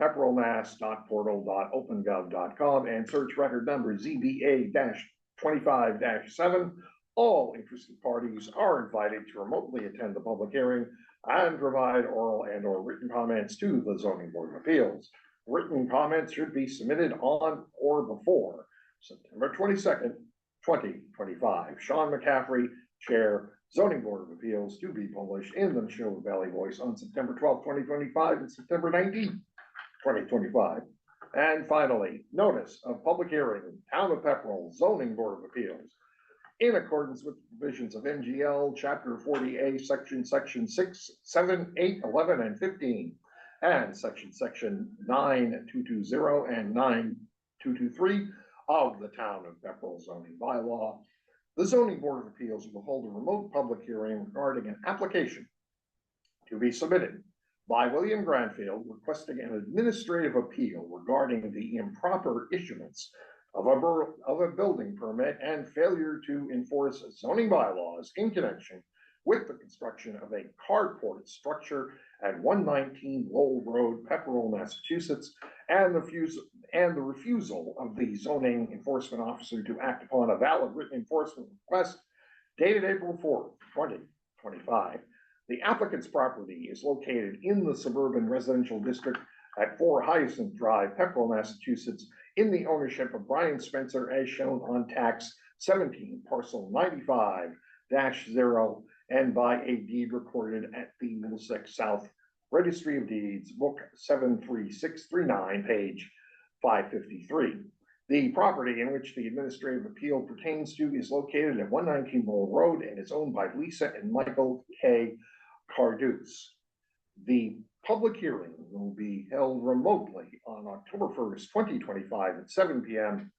Speaker 3: pepperellmass.portal.opengov.com, and search record number ZBA-25-7. All interested parties are invited to remotely attend the public hearing and provide oral and/or written comments to the Zoning Board of Appeals. Written comments should be submitted on or before September 22nd, 2025. Sean McCaffrey, Chair, Zoning Board of Appeals, to be published in the Neshoba Valley Voice on September 12th, 2025 and September 19th, 2025. And finally, notice of public hearing, Town of Pepperell Zoning Board of Appeals. In accordance with the provisions of NGL Chapter 40A, Section 6, 7, 8, 11, and 15, and Section 9220 and 9223 of the Town of Pepperell zoning bylaw, the Zoning Board of Appeals will hold a remote public hearing regarding an application to be submitted by William Granfield requesting an administrative appeal regarding the improper issuance of a building permit and failure to enforce zoning bylaws in connection with the construction of a carport structure at 119 Lowell Road, Pepperell, Massachusetts, and the refusal of the zoning enforcement officer to act upon a valid written enforcement request dated April 4th, 2025. The applicant's property is located in the suburban residential district at 4 Hyacinth Drive, Pepperell, Massachusetts, in the ownership of Brian Spencer, as shown on tax 17, parcel 95-0, and by a deed recorded at the Middlesex South Registry of Deeds, book 73639, page 553. The property in which the administrative appeal pertains to is located at 119 Lowell Road and is owned by Lisa and Michael K. Carduce. The public hearing will be held remotely on October 1st, 2025 at 7 p.m.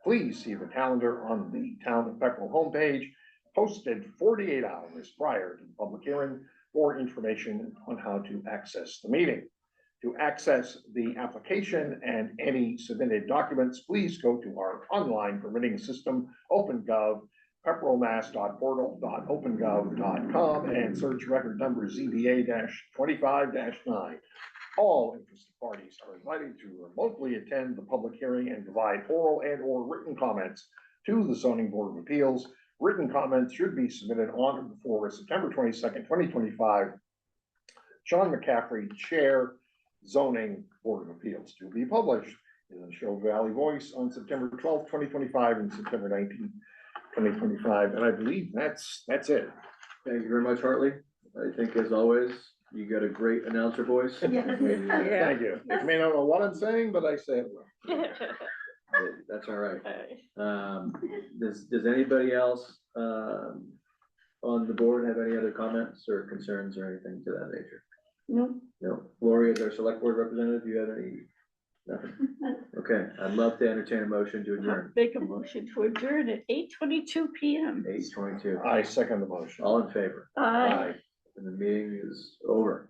Speaker 3: Please see the calendar on the Town of Pepperell homepage, posted 48 hours prior to the public hearing, for information on how to access the meeting. To access the application and any submitted documents, please go to our online permitting system, OpenGov, pepperellmass.portal.opengov.com, and search record number ZBA-25-9. All interested parties are invited to remotely attend the public hearing and provide oral and/or written comments to the zoning board of appeals. Written comments should be submitted on or before September 22nd, 2025. Sean McCaffrey, Chair, Zoning Board of Appeals, to be published in the Show Valley Voice on September 12th, 2025 and September 19th, 2025. And I believe that's it.
Speaker 4: Thank you very much, Hartley. I think as always, you got a great announcer voice.
Speaker 3: Thank you. I may not know what I'm saying, but I say it well.
Speaker 4: That's all right. Does anybody else, on the board have any other comments or concerns or anything to that nature?
Speaker 2: No.
Speaker 4: No. Lori, as our select board representative, do you have any? Nothing? Okay, I'd love to entertain a motion to adjourn.
Speaker 2: Make a motion to adjourn at 8:22 PM.
Speaker 4: 8:22.
Speaker 3: I second the motion.
Speaker 4: All in favor?
Speaker 2: Aye.
Speaker 4: And the meeting is over.